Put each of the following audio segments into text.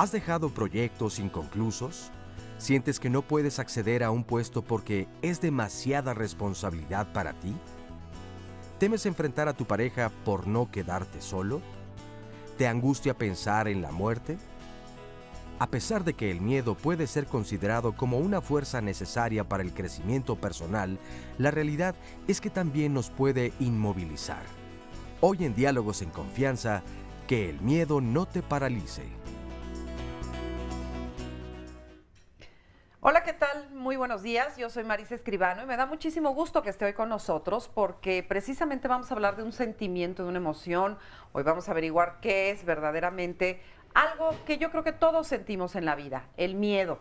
¿Has dejado proyectos inconclusos? ¿Sientes que no puedes acceder a un puesto porque es demasiada responsabilidad para ti? ¿Temes enfrentar a tu pareja por no quedarte solo? ¿Te angustia pensar en la muerte? A pesar de que el miedo puede ser considerado como una fuerza necesaria para el crecimiento personal, la realidad es que también nos puede inmovilizar. Hoy en Diálogos en Confianza, que el miedo no te paralice. Hola, ¿qué tal? Muy buenos días. Yo soy Marisa Escribano y me da muchísimo gusto que esté hoy con nosotros porque precisamente vamos a hablar de un sentimiento, de una emoción. Hoy vamos a averiguar qué es verdaderamente algo que yo creo que todos sentimos en la vida, el miedo.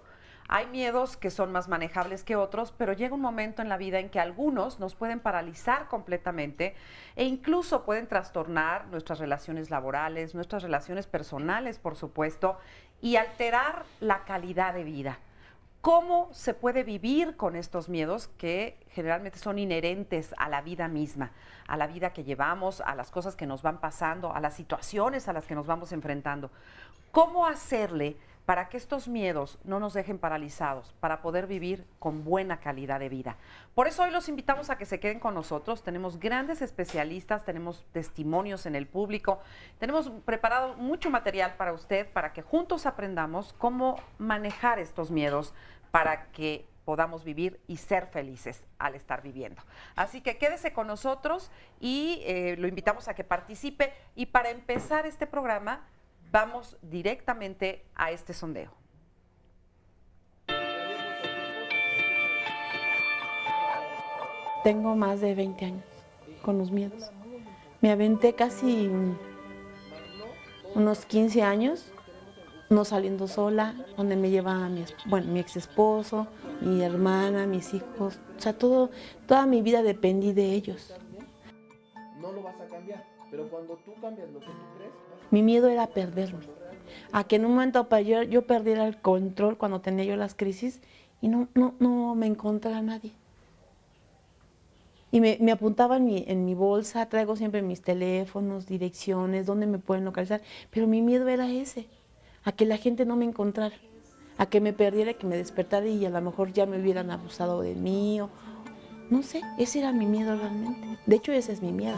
Hay miedos que son más manejables que otros, pero llega un momento en la vida en que algunos nos pueden paralizar completamente e incluso pueden trastornar nuestras relaciones laborales, nuestras relaciones personales, por supuesto, y alterar la calidad de vida. ¿Cómo se puede vivir con estos miedos que generalmente son inherentes a la vida misma, a la vida que llevamos, a las cosas que nos van pasando, a las situaciones a las que nos vamos enfrentando? ¿Cómo hacerle para que estos miedos no nos dejen paralizados, para poder vivir con buena calidad de vida? Por eso hoy los invitamos a que se queden con nosotros. Tenemos grandes especialistas, tenemos testimonios en el público, tenemos preparado mucho material para usted, para que juntos aprendamos cómo manejar estos miedos para que podamos vivir y ser felices al estar viviendo. Así que quédese con nosotros y lo invitamos a que participe. Y para empezar este programa, vamos directamente a este sondeo. Tengo más de 20 años con los miedos. Me aventé casi unos 15 años no saliendo sola, donde me llevaba mi ex esposo, mi hermana, mis hijos. O sea, toda mi vida dependí de ellos. No lo vas a cambiar, pero cuando tú cambias lo que tú crees... Mi miedo era perderme. A que en un momento yo perdiera el control cuando tenía yo las crisis y no me encontrara nadie. Y me apuntaba en mi bolsa, traigo siempre mis teléfonos, direcciones, dónde me pueden localizar, pero mi miedo era ese, a que la gente no me encontrara, a que me perdiera, que me despertara y a lo mejor ya me hubieran abusado de mí, o no sé, ese era mi miedo realmente. De hecho, ese es mi miedo.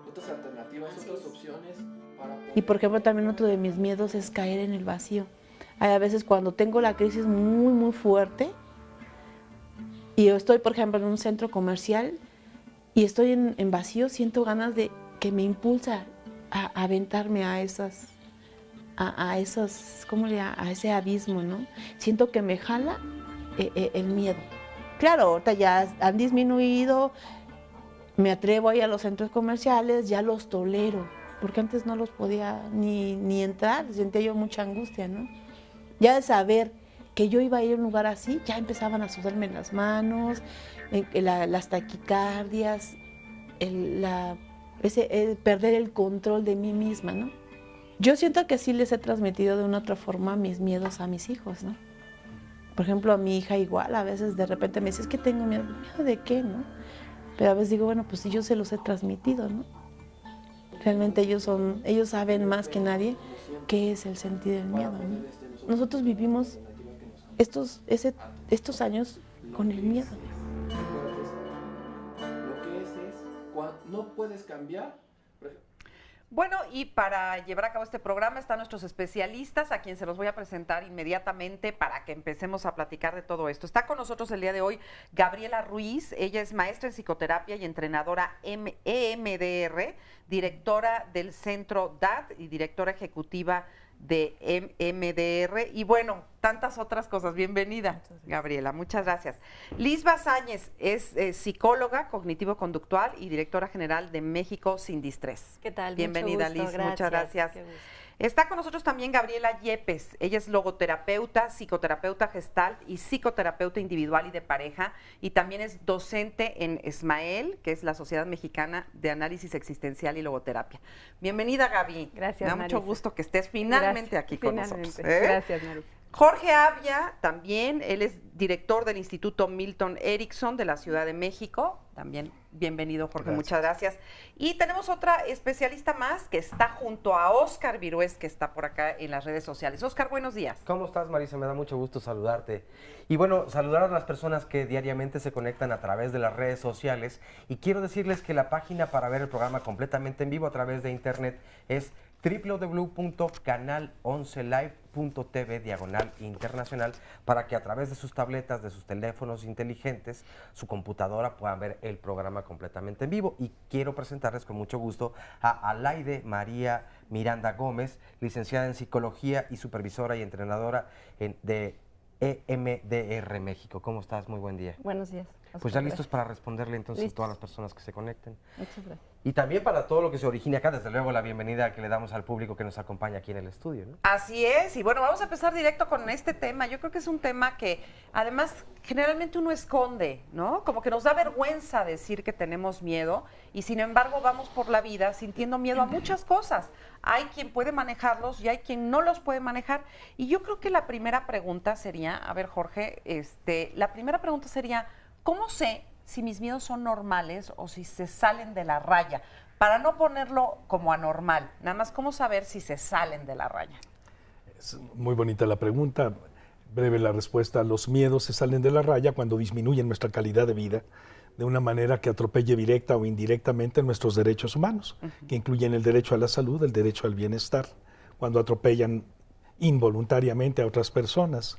Otras alternativas, otras opciones para... Y por ejemplo, también otro de mis miedos es caer en el vacío. Hay a veces cuando tengo la crisis muy, muy fuerte, y yo estoy, por ejemplo, en un centro comercial y estoy en vacío, siento ganas de que me impulsa a aventarme a esos, a ese abismo, ¿no? Siento que me jala el miedo. Claro, ahorita ya han disminuido, me atrevo a ir a los centros comerciales, ya los tolero, porque antes no los podía ni entrar, sentía yo mucha angustia, ¿no? Ya de saber que yo iba a ir a un lugar así, ya empezaban a sudarme las manos, las taquicardias, perder el control de mí misma, ¿no? Yo siento que sí les he transmitido de una u otra forma mis miedos a mis hijos, ¿no? Por ejemplo, a mi hija igual, a veces de repente me dice, es que tengo miedo. ¿Miedo de qué, no? Pero a veces digo, bueno, pues sí, yo se los he transmitido, ¿no? Realmente ellos saben más que nadie qué es el sentir el miedo, ¿no? Nosotros vivimos estos años con el miedo. Lo que es cuando no puedes cambiar. Bueno, y para llevar a cabo este programa están nuestros especialistas, a quien se los voy a presentar inmediatamente para que empecemos a platicar de todo esto. Está con nosotros el día de hoy Gabriela Ruiz, ella es maestra en psicoterapia y entrenadora EMDR, directora del Centro DAT y directora ejecutiva de EMDR y bueno, tantas otras cosas. Bienvenida, Gabriela, muchas gracias. Liz Bazáñez es psicóloga cognitivo-conductual y directora general de México Sin Distrés. ¿Qué tal? Bienvenida, Mucho gusto. Liz, muchas gracias. Está con nosotros también Gabriela Yepes. Ella es logoterapeuta, psicoterapeuta gestalt y psicoterapeuta individual y de pareja. Y también es docente en SMAEL, que es la Sociedad Mexicana de Análisis Existencial y Logoterapia. Bienvenida, Gaby. Gracias, Me da Marisa. mucho gusto que estés finalmente aquí con nosotros. Gracias, Marisa. Jorge Avia también, él es director del Instituto Milton Erickson de la Ciudad de México. También bienvenido, Jorge, muchas gracias. Y tenemos otra especialista más que está junto a Óscar Virués, que está por acá en las redes sociales. Óscar, buenos días. ¿Cómo estás, Marisa? Me da mucho gusto saludarte. Y bueno, saludar a las personas que diariamente se conectan a través de las redes sociales. Y quiero decirles que la página para ver el programa completamente en vivo a través de internet es www.canal11live.tv/internacional para que a través de sus tabletas, de sus teléfonos inteligentes, su computadora puedan ver el programa completamente en vivo. Y quiero presentarles con mucho gusto a Alaide María Miranda Gómez, licenciada en Psicología y supervisora y entrenadora de EMDR México. ¿Cómo estás? Muy buen día. Buenos días. Pues ya listos para responderle entonces a todas las personas que se conecten. Muchas gracias. Y también para todo lo que se origine acá, desde luego la bienvenida que le damos al público que nos acompaña aquí en el estudio, ¿no? Así es, y bueno, vamos a empezar directo con este tema. Yo creo que es un tema que además generalmente uno esconde, ¿no? Como que nos da vergüenza decir que tenemos miedo y sin embargo vamos por la vida sintiendo miedo a muchas cosas. Hay quien puede manejarlos y hay quien no los puede manejar. Y yo creo que la primera pregunta sería, a ver, Jorge, la primera pregunta sería, ¿cómo sé si mis miedos son normales o si se salen de la raya? Para no ponerlo como anormal, nada más, ¿cómo saber si se salen de la raya? Es muy bonita la pregunta, breve la respuesta. Los miedos se salen de la raya cuando disminuyen nuestra calidad de vida de una manera que atropelle directa o indirectamente nuestros derechos humanos, que incluyen el derecho a la salud, el derecho al bienestar, cuando atropellan involuntariamente a otras personas.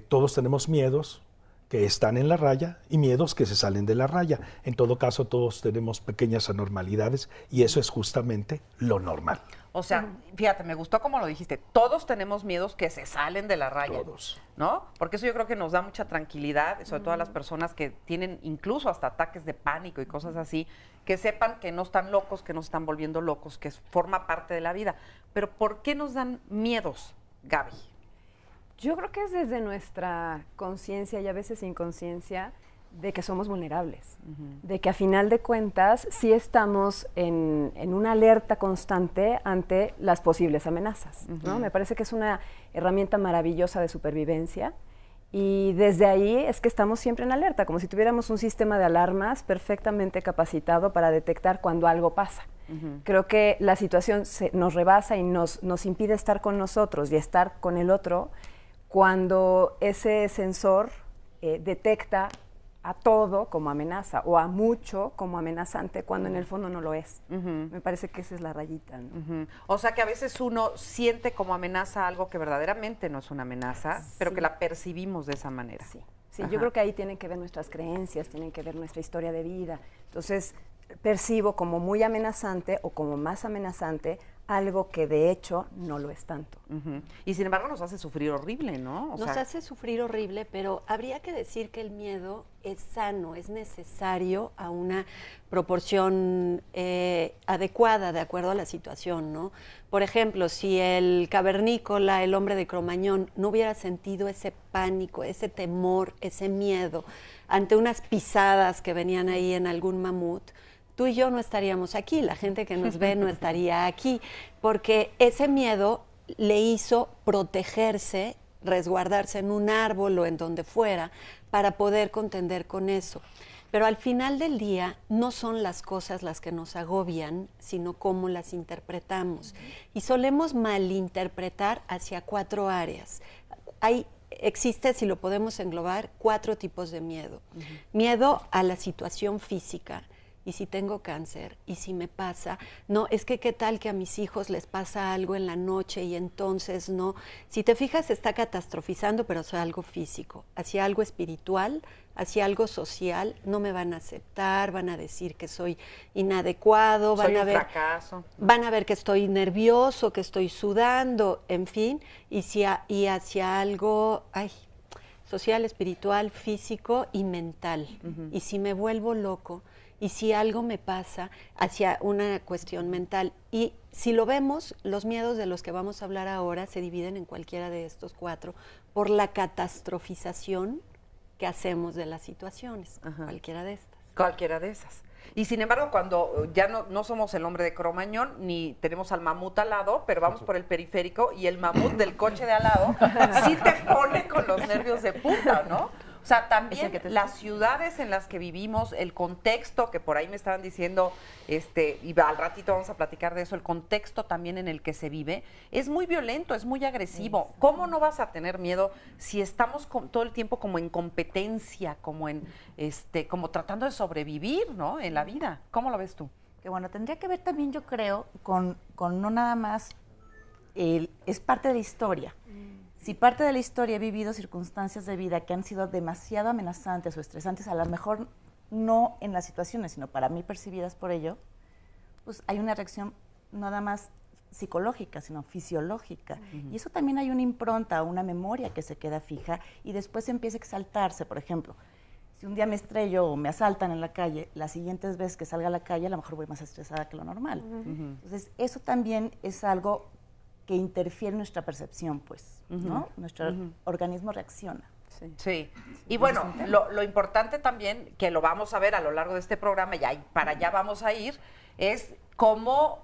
Todos tenemos miedos que están en la raya y miedos que se salen de la raya. En todo caso, todos tenemos pequeñas anormalidades y eso es justamente lo normal. O sea, fíjate, me gustó como lo dijiste, todos tenemos miedos que se salen de la raya. Todos. ¿No? Porque eso yo creo que nos da mucha tranquilidad, sobre todo a las personas que tienen incluso hasta ataques de pánico y cosas así, que sepan que no están locos, que no se están volviendo locos, que forma parte de la vida. Pero ¿por qué nos dan miedos, Gaby? Yo creo que es desde nuestra conciencia y a veces inconsciencia de que somos vulnerables, de que a final de cuentas sí estamos en una alerta constante ante las posibles amenazas, ¿no? Me parece que es una herramienta maravillosa de supervivencia y desde ahí es que estamos siempre en alerta, como si tuviéramos un sistema de alarmas perfectamente capacitado para detectar cuando algo pasa. Creo que la situación nos rebasa y nos impide estar con nosotros y estar con el otro cuando ese sensor detecta a todo como amenaza o a mucho como amenazante cuando en el fondo no lo es. Me parece que esa es la rayita, ¿no? O sea que a veces uno siente como amenaza algo que verdaderamente no es una amenaza, pero que la percibimos de esa manera. Sí, yo creo que ahí tienen que ver nuestras creencias, tienen que ver nuestra historia de vida. Entonces percibo como muy amenazante o como más amenazante algo que de hecho no lo es tanto. Y sin embargo nos hace sufrir horrible, ¿no? Nos hace sufrir horrible, pero habría que decir que el miedo es sano, es necesario a una proporción adecuada de acuerdo a la situación, ¿no? Por ejemplo, si el cavernícola, el hombre de Cromañón, no hubiera sentido ese pánico, ese temor, ese miedo ante unas pisadas que venían ahí en algún mamut, tú y yo no estaríamos aquí, la gente que nos ve no estaría aquí, porque ese miedo le hizo protegerse, resguardarse en un árbol o en donde fuera, para poder contender con eso. Pero al final del día no son las cosas las que nos agobian, sino cómo las interpretamos. Y solemos malinterpretar hacia 4 áreas. Existe, si lo podemos englobar, 4 tipos de miedo. Miedo a la situación física. Y si tengo cáncer, y si me pasa, no, es que qué tal que a mis hijos les pasa algo en la noche y entonces no. Si te fijas, está catastrofizando, pero hacia algo físico, hacia algo espiritual, hacia algo social, no me van a aceptar, van a decir que soy inadecuado, Soy un fracaso. Van a ver que estoy nervioso, que estoy sudando, en fin, y hacia algo social, espiritual, físico y mental. Y si me vuelvo loco, y si algo me pasa, hacia una cuestión mental. Y si lo vemos, los miedos de los que vamos a hablar ahora se dividen en cualquiera de estos 4 por la catastrofización que hacemos de las situaciones, cualquiera de estas. Cualquiera de esas. Y sin embargo, cuando ya no somos el hombre de Cromañón, ni tenemos al mamut al lado, pero vamos por el periférico y el mamut del coche de al lado sí te pone con los nervios de punta, ¿no? O sea, también las ciudades en las que vivimos, el contexto, que por ahí me estaban diciendo, y al ratito vamos a platicar de eso, el contexto también en el que se vive, es muy violento, es muy agresivo. ¿Cómo no vas a tener miedo si estamos todo el tiempo como en competencia, como como tratando de sobrevivir, ¿no? En la vida. ¿Cómo lo ves tú? Que bueno, tendría que ver también, yo creo, con no nada más, es parte de la historia. Si parte de la historia he vivido circunstancias de vida que han sido demasiado amenazantes o estresantes, a lo mejor no en las situaciones, sino para mí percibidas por ello, pues hay una reacción no nada más psicológica, sino fisiológica. Y eso también hay una impronta, una memoria que se queda fija y después empieza a exaltarse. Por ejemplo, si un día me estrello o me asaltan en la calle, las siguientes veces que salga a la calle a lo mejor voy más estresada que lo normal. Entonces, eso también es algo que interfiere en nuestra percepción, pues, ¿no? Nuestro organismo reacciona. Sí. Y bueno, lo importante también, que lo vamos a ver a lo largo de este programa, y para allá vamos a ir, es cómo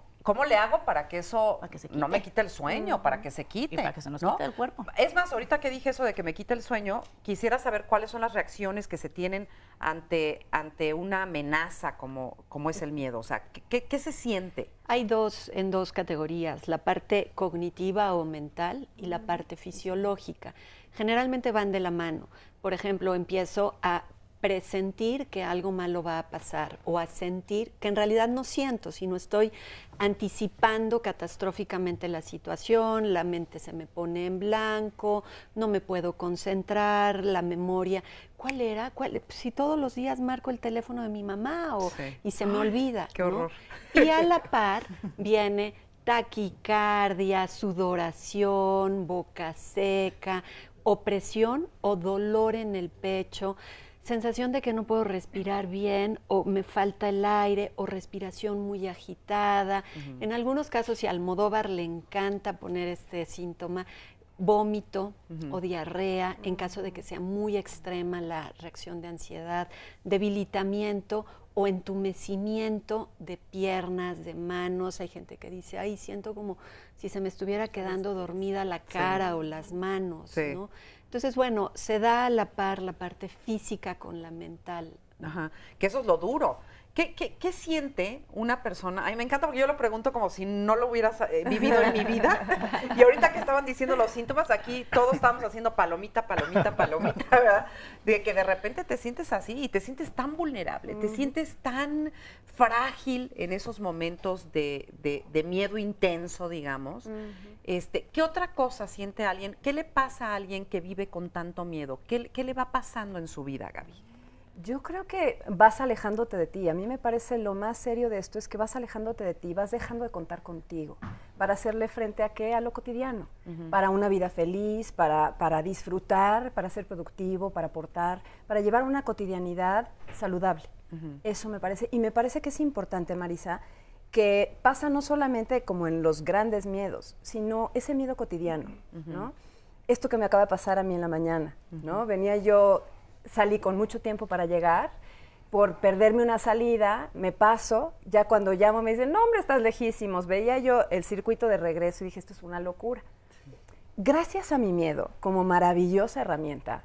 le hago para que eso no me quite el sueño, para que se quite. Y para que se nos quite el cuerpo. Es más, ahorita que dije eso de que me quite el sueño, quisiera saber cuáles son las reacciones que se tienen ante una amenaza como es el miedo. O sea, ¿qué se siente? Hay en dos categorías, la parte cognitiva o mental y la parte fisiológica. Generalmente van de la mano. Por ejemplo, empiezo a presentir que algo malo va a pasar o a sentir que en realidad no siento, sino estoy anticipando catastróficamente la situación, la mente se me pone en blanco, no me puedo concentrar, la memoria, ¿cuál era? Si todos los días marco el teléfono de mi mamá y se me olvida. ¡Qué horror! ¿No? Y a la par viene taquicardia, sudoración, boca seca, opresión o dolor en el pecho, sensación de que no puedo respirar bien o me falta el aire o respiración muy agitada. En algunos casos, y a Almodóvar le encanta poner este síntoma, vómito o diarrea, en caso de que sea muy extrema la reacción de ansiedad, debilitamiento o entumecimiento de piernas, de manos. Hay gente que dice, ay, siento como si se me estuviera quedando dormida la cara o las manos, ¿no? Entonces, bueno, se da a la par la parte física con la mental. Ajá, que eso es lo duro. ¿Qué siente una persona? A mí me encanta porque yo lo pregunto como si no lo hubieras vivido en mi vida. Y ahorita que estaban diciendo los síntomas, aquí todos estamos haciendo palomita, ¿verdad? De que de repente te sientes así y te sientes tan vulnerable, te sientes tan frágil en esos momentos de miedo intenso, digamos. ¿Qué otra cosa siente alguien? ¿Qué le pasa a alguien que vive con tanto miedo? ¿Qué le va pasando en su vida, Gaby? Yo creo que vas alejándote de ti. A mí me parece lo más serio de esto es que vas alejándote de ti, vas dejando de contar contigo para hacerle frente a ¿qué? A lo cotidiano, para una vida feliz, para disfrutar, para ser productivo, para aportar, para llevar una cotidianidad saludable. Eso me parece. Y me parece que es importante, Marisa, que pasa no solamente como en los grandes miedos, sino ese miedo cotidiano, ¿no? Esto que me acaba de pasar a mí en la mañana, ¿no? Salí con mucho tiempo para llegar, por perderme una salida, me paso, ya cuando llamo me dicen, no hombre, estás lejísimos. Veía yo el circuito de regreso y dije, esto es una locura. Gracias a mi miedo, como maravillosa herramienta,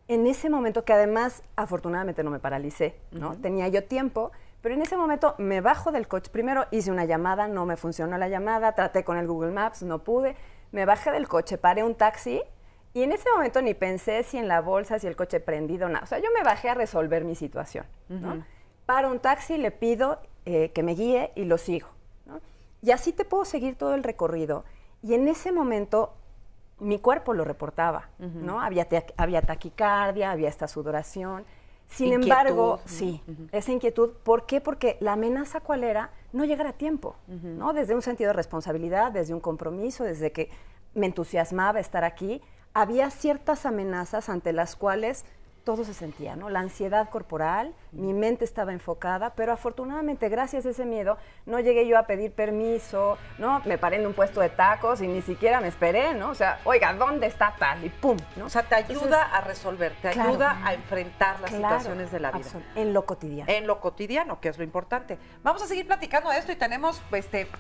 en ese momento que además, afortunadamente no me paralicé, ¿no? Tenía yo tiempo, pero en ese momento me bajo del coche. Primero hice una llamada, no me funcionó la llamada, traté con el Google Maps, no pude. Me bajé del coche, paré un taxi. Y en ese momento ni pensé si en la bolsa, si el coche prendido, nada. O sea, yo me bajé a resolver mi situación, ¿no? Paro un taxi, le pido que me guíe y lo sigo, ¿no? Y así te puedo seguir todo el recorrido. Y en ese momento mi cuerpo lo reportaba, ¿no? Había taquicardia, había esta sudoración. Sin embargo, sí, esa inquietud. ¿Por qué? Porque la amenaza, ¿cuál era? No llegar a tiempo, ¿no? Desde un sentido de responsabilidad, desde un compromiso, desde que, me entusiasmaba estar aquí, había ciertas amenazas ante las cuales, todo se sentía, ¿no? La ansiedad corporal, mi mente estaba enfocada, pero afortunadamente gracias a ese miedo no llegué yo a pedir permiso, ¿no? Me paré en un puesto de tacos y ni siquiera me esperé, ¿no? O sea, oiga, ¿dónde está tal? Y pum, ¿no? O sea, te ayuda a resolver, te claro, ayuda a enfrentar las claro, situaciones de la vida. en lo cotidiano. En lo cotidiano, que es lo importante. Vamos a seguir platicando de esto y tenemos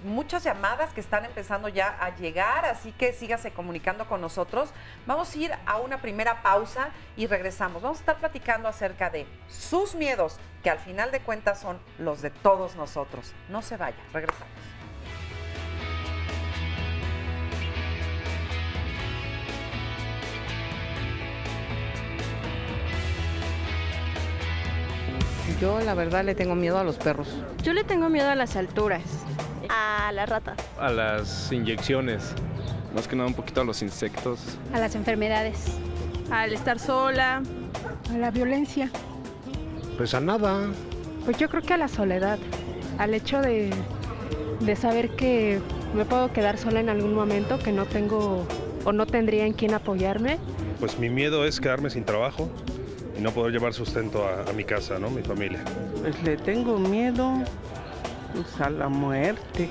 muchas llamadas que están empezando ya a llegar, así que sígase comunicando con nosotros. Vamos a ir a una primera pausa y regresamos. Vamos a estar platicando acerca de sus miedos, que al final de cuentas son los de todos nosotros. No se vaya, regresamos. Yo la verdad le tengo miedo a los perros. Yo le tengo miedo a las alturas, a las ratas, a las inyecciones, más que nada un poquito a los insectos. a las enfermedades, al estar sola, a la violencia. Pues a nada. Pues yo creo que a la soledad, al hecho de saber que me puedo quedar sola en algún momento, que no tengo o no tendría en quién apoyarme. Pues mi miedo es quedarme sin trabajo y no poder llevar sustento a mi casa, ¿no? Mi familia. Pues le tengo miedo pues, a la muerte.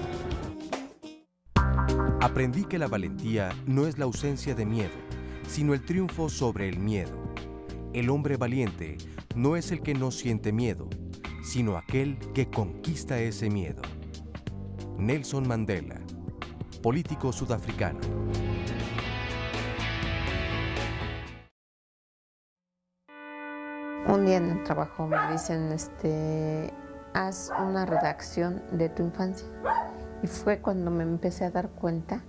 Aprendí que la valentía no es la ausencia de miedo, sino el triunfo sobre el miedo. El hombre valiente no es el que no siente miedo, sino aquel que conquista ese miedo. Nelson Mandela, político sudafricano. Un día en el trabajo me dicen, haz una redacción de tu infancia. Y fue cuando me empecé a dar cuenta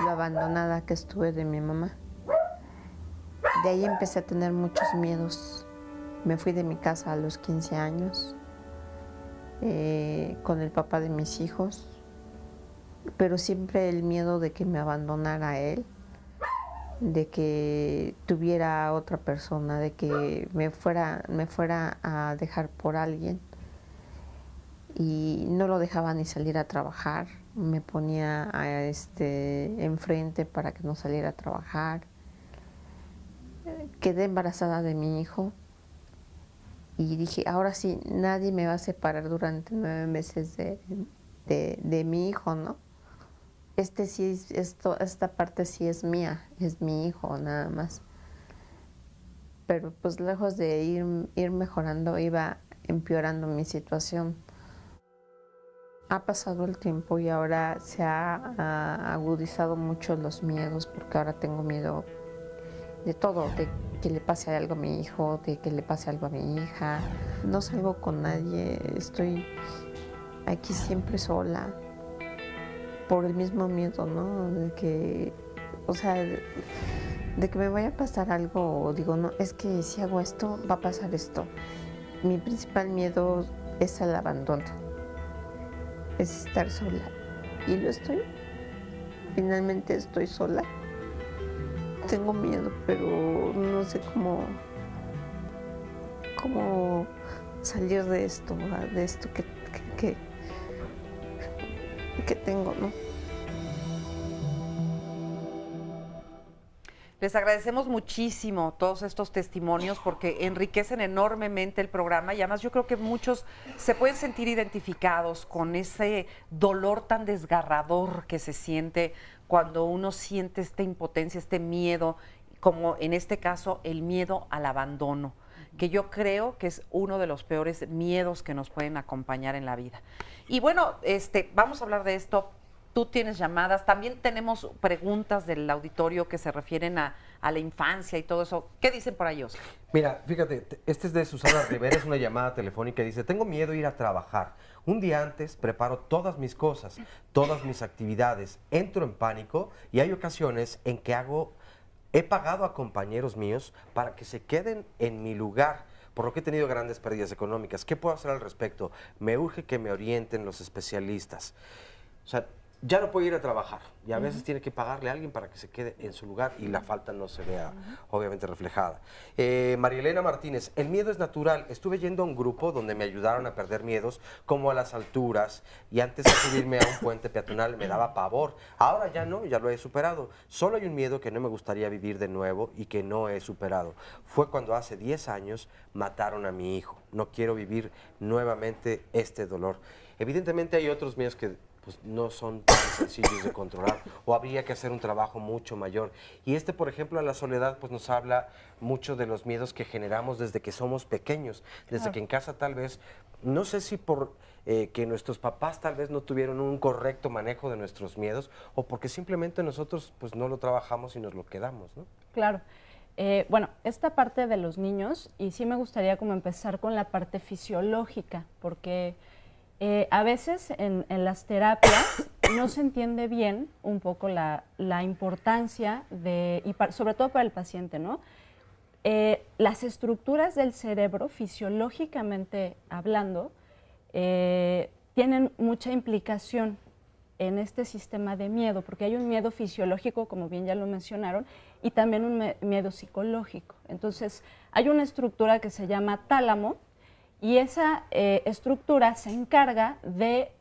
lo abandonada que estuve de mi mamá. De ahí empecé a tener muchos miedos. Me fui de mi casa a los 15 años, con el papá de mis hijos, pero siempre el miedo de que me abandonara él, de que tuviera a otra persona, de que me fuera a dejar por alguien. Y no lo dejaba ni salir a trabajar, me ponía enfrente para que no saliera a trabajar. Quedé embarazada de mi hijo y dije, ahora sí, nadie me va a separar durante 9 meses de mi hijo, ¿no? Esta parte sí es mía, es mi hijo nada más. Pero pues lejos de ir mejorando, iba empeorando mi situación. Ha pasado el tiempo y ahora se ha agudizado mucho los miedos, porque ahora tengo miedo de todo, de que le pase algo a mi hijo, de que le pase algo a mi hija. No salgo con nadie, estoy aquí siempre sola, por el mismo miedo, ¿no? De que, de que me vaya a pasar algo, o digo, no, es que si hago esto, va a pasar esto. Mi principal miedo es el abandono, es estar sola. Y lo estoy. Finalmente estoy sola. Tengo miedo, pero no sé cómo salir de esto que tengo, ¿no? Les agradecemos muchísimo todos estos testimonios porque enriquecen enormemente el programa y además yo creo que muchos se pueden sentir identificados con ese dolor tan desgarrador que se siente cuando uno siente esta impotencia, este miedo, como en este caso el miedo al abandono, que yo creo que es uno de los peores miedos que nos pueden acompañar en la vida. Y bueno, vamos a hablar de esto. Tú tienes llamadas, también tenemos preguntas del auditorio que se refieren a la infancia y todo eso. ¿Qué dicen por ahí, Oscar? Mira, fíjate, este es de Susana Rivera, es una llamada telefónica, dice, tengo miedo de ir a trabajar. Un día antes preparo todas mis cosas, todas mis actividades, entro en pánico y hay ocasiones en que he pagado a compañeros míos para que se queden en mi lugar, por lo que he tenido grandes pérdidas económicas. ¿Qué puedo hacer al respecto? Me urge que me orienten los especialistas. O sea, ya no puede ir a trabajar y a veces tiene que pagarle a alguien para que se quede en su lugar y la falta no se vea obviamente reflejada. María Elena Martínez, el miedo es natural. Estuve yendo a un grupo donde me ayudaron a perder miedos como a las alturas y antes de subirme a un puente peatonal me daba pavor. Ahora ya no, ya lo he superado. Solo hay un miedo que no me gustaría vivir de nuevo y que no he superado. Fue cuando hace 10 años mataron a mi hijo. No quiero vivir nuevamente este dolor. Evidentemente hay otros miedos que pues no son tan sencillos de controlar o habría que hacer un trabajo mucho mayor. Y este, por ejemplo, a la soledad, pues nos habla mucho de los miedos que generamos desde que somos pequeños, desde que en casa tal vez, no sé si por que nuestros papás tal vez no tuvieron un correcto manejo de nuestros miedos o porque simplemente nosotros pues no lo trabajamos y nos lo quedamos, ¿no? Claro. Bueno, esta parte de los niños, y sí me gustaría como empezar con la parte fisiológica, porque a veces en las terapias no se entiende bien un poco la importancia de, sobre todo para el paciente, ¿no? Las estructuras del cerebro, fisiológicamente hablando, tienen mucha implicación en este sistema de miedo, porque hay un miedo fisiológico, como bien ya lo mencionaron, y también un miedo psicológico. Entonces, hay una estructura que se llama tálamo, y esa estructura se encarga de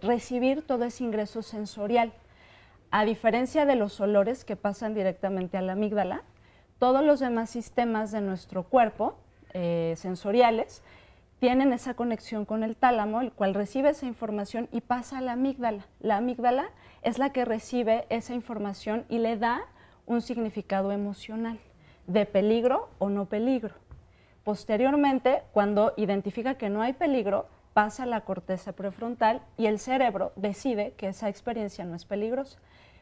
recibir todo ese ingreso sensorial. A diferencia de los olores que pasan directamente a la amígdala, todos los demás sistemas de nuestro cuerpo, sensoriales, tienen esa conexión con el tálamo, el cual recibe esa información y pasa a la amígdala. La amígdala es la que recibe esa información y le da un significado emocional de peligro o no peligro. Posteriormente, cuando identifica que no hay peligro, pasa a la corteza prefrontal y el cerebro decide que esa experiencia no es peligrosa.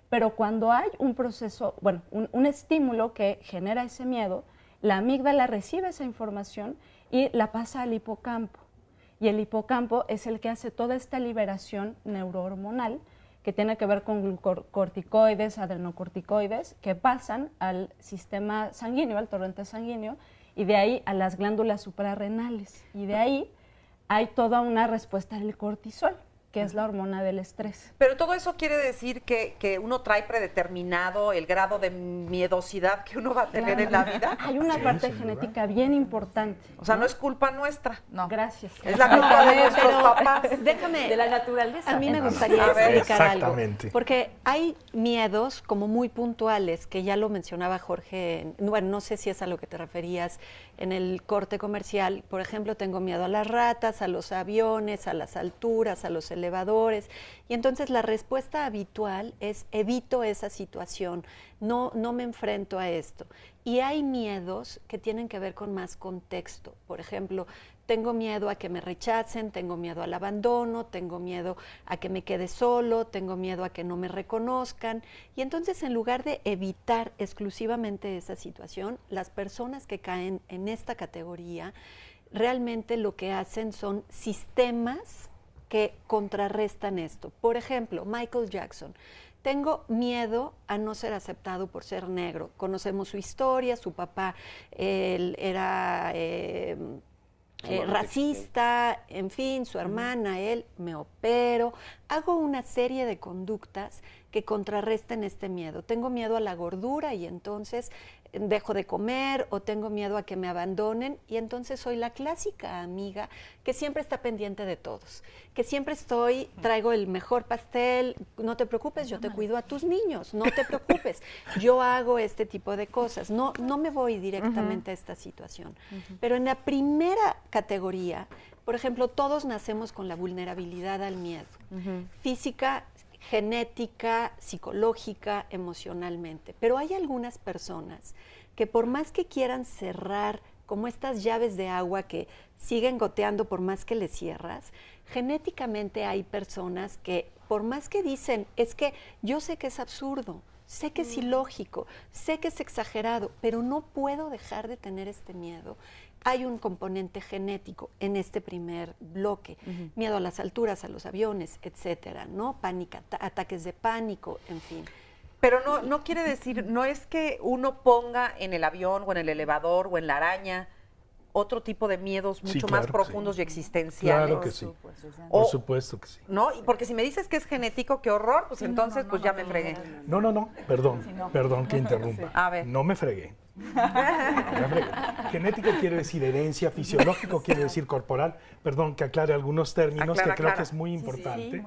Pero cuando hay un proceso, bueno, un estímulo que genera ese miedo, la amígdala recibe esa información y la pasa al hipocampo. Y el hipocampo es el que hace toda esta liberación neurohormonal que tiene que ver con corticoides, adrenocorticoides, que pasan al sistema sanguíneo, al torrente sanguíneo, y de ahí a las glándulas suprarrenales. Y de ahí hay toda una respuesta del cortisol, que es la hormona del estrés. Pero todo eso quiere decir que uno trae predeterminado el grado de miedosidad que uno va a tener en la vida. Hay una parte genética bien importante. O sea, no es culpa nuestra. No. Gracias. Es la culpa de nuestros papás. Déjame. De la naturaleza. A mí me gustaría explicar algo. Porque hay miedos como muy puntuales, que ya lo mencionaba Jorge, bueno, no sé si es a lo que te referías en el corte comercial. Por ejemplo, tengo miedo a las ratas, a los aviones, a las alturas, a los elevadores, y entonces la respuesta habitual es evito esa situación, no me enfrento a esto. Y hay miedos que tienen que ver con más contexto. Por ejemplo, tengo miedo a que me rechacen, tengo miedo al abandono, tengo miedo a que me quede solo, tengo miedo a que no me reconozcan. Y entonces, en lugar de evitar exclusivamente esa situación, las personas que caen en esta categoría realmente lo que hacen son sistemas que contrarrestan esto. Por ejemplo, Michael Jackson. Tengo miedo a no ser aceptado por ser negro. Conocemos su historia, su papá él era racista, en fin, su hermana, él, me opero. Hago una serie de conductas que contrarresten este miedo. Tengo miedo a la gordura y entonces dejo de comer, o tengo miedo a que me abandonen, y entonces soy la clásica amiga que siempre está pendiente de todos, que siempre traigo el mejor pastel, no te preocupes, yo te cuido a tus niños, no te preocupes, yo hago este tipo de cosas, no me voy directamente a esta situación. Pero en la primera categoría, por ejemplo, todos nacemos con la vulnerabilidad al miedo, física, genética, psicológica, emocionalmente. Pero hay algunas personas que por más que quieran cerrar, como estas llaves de agua que siguen goteando por más que les cierras, genéticamente hay personas que por más que dicen, es que yo sé que es absurdo, sé que es ilógico, sé que es exagerado, pero no puedo dejar de tener este miedo. Hay un componente genético en este primer bloque, miedo a las alturas, a los aviones, etcétera, ¿no? Pánico, ataques de pánico, en fin. Pero no quiere decir, no es que uno ponga en el avión o en el elevador o en la araña otro tipo de miedos mucho claro más que profundos y existenciales. Claro que sí. O- Por supuesto que sí. ¿No? Y porque si me dices que es genético, qué horror, pues entonces pues ya me fregué. No, perdón que interrumpa. A ver. No me fregué. Genético quiere decir herencia, fisiológico quiere decir corporal. Perdón, que aclare algunos términos que creo que es muy importante.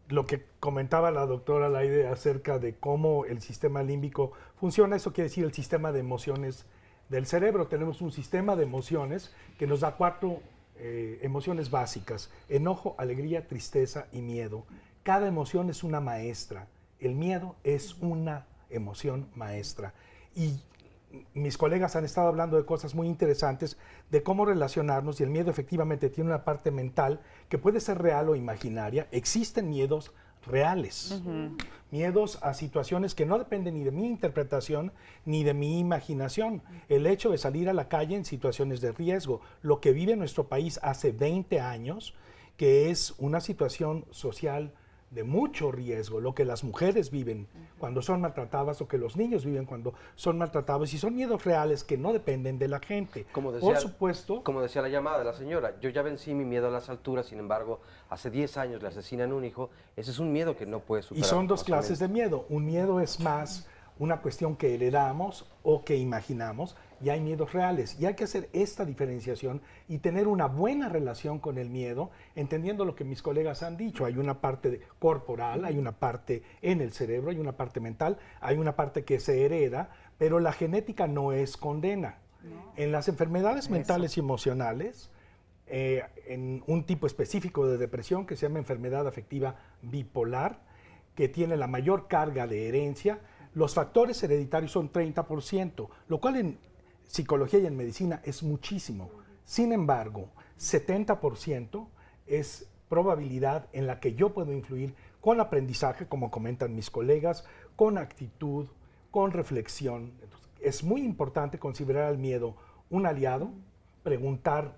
Lo que comentaba la doctora Laide acerca de cómo el sistema límbico funciona, eso quiere decir el sistema de emociones del cerebro. Tenemos un sistema de emociones que nos da 4 emociones básicas: enojo, alegría, tristeza y miedo. Cada emoción es una maestra. El miedo es una emoción maestra. Y mis colegas han estado hablando de cosas muy interesantes de cómo relacionarnos, y el miedo efectivamente tiene una parte mental que puede ser real o imaginaria. Existen miedos reales, miedos a situaciones que no dependen ni de mi interpretación ni de mi imaginación. El hecho de salir a la calle en situaciones de riesgo, lo que vive nuestro país hace 20 años, que es una situación social de mucho riesgo, lo que las mujeres viven cuando son maltratadas o que los niños viven cuando son maltratados, y son miedos reales que no dependen de la gente. Por supuesto. Como decía la llamada de la señora, yo ya vencí mi miedo a las alturas, sin embargo, hace 10 años le asesinan un hijo. Ese es un miedo que no puede superar. Y son 2 clases de miedo. Un miedo es más una cuestión que heredamos o que imaginamos, y hay miedos reales. Y hay que hacer esta diferenciación y tener una buena relación con el miedo, entendiendo lo que mis colegas han dicho. Hay una parte corporal, hay una parte en el cerebro, hay una parte mental, hay una parte que se hereda, pero la genética no es condena. En las enfermedades mentales y emocionales, en un tipo específico de depresión que se llama enfermedad afectiva bipolar, que tiene la mayor carga de herencia, los factores hereditarios son 30%, lo cual en psicología y en medicina es muchísimo. Sin embargo, 70% es probabilidad en la que yo puedo influir con aprendizaje, como comentan mis colegas, con actitud, con reflexión. Entonces, es muy importante considerar al miedo un aliado, preguntar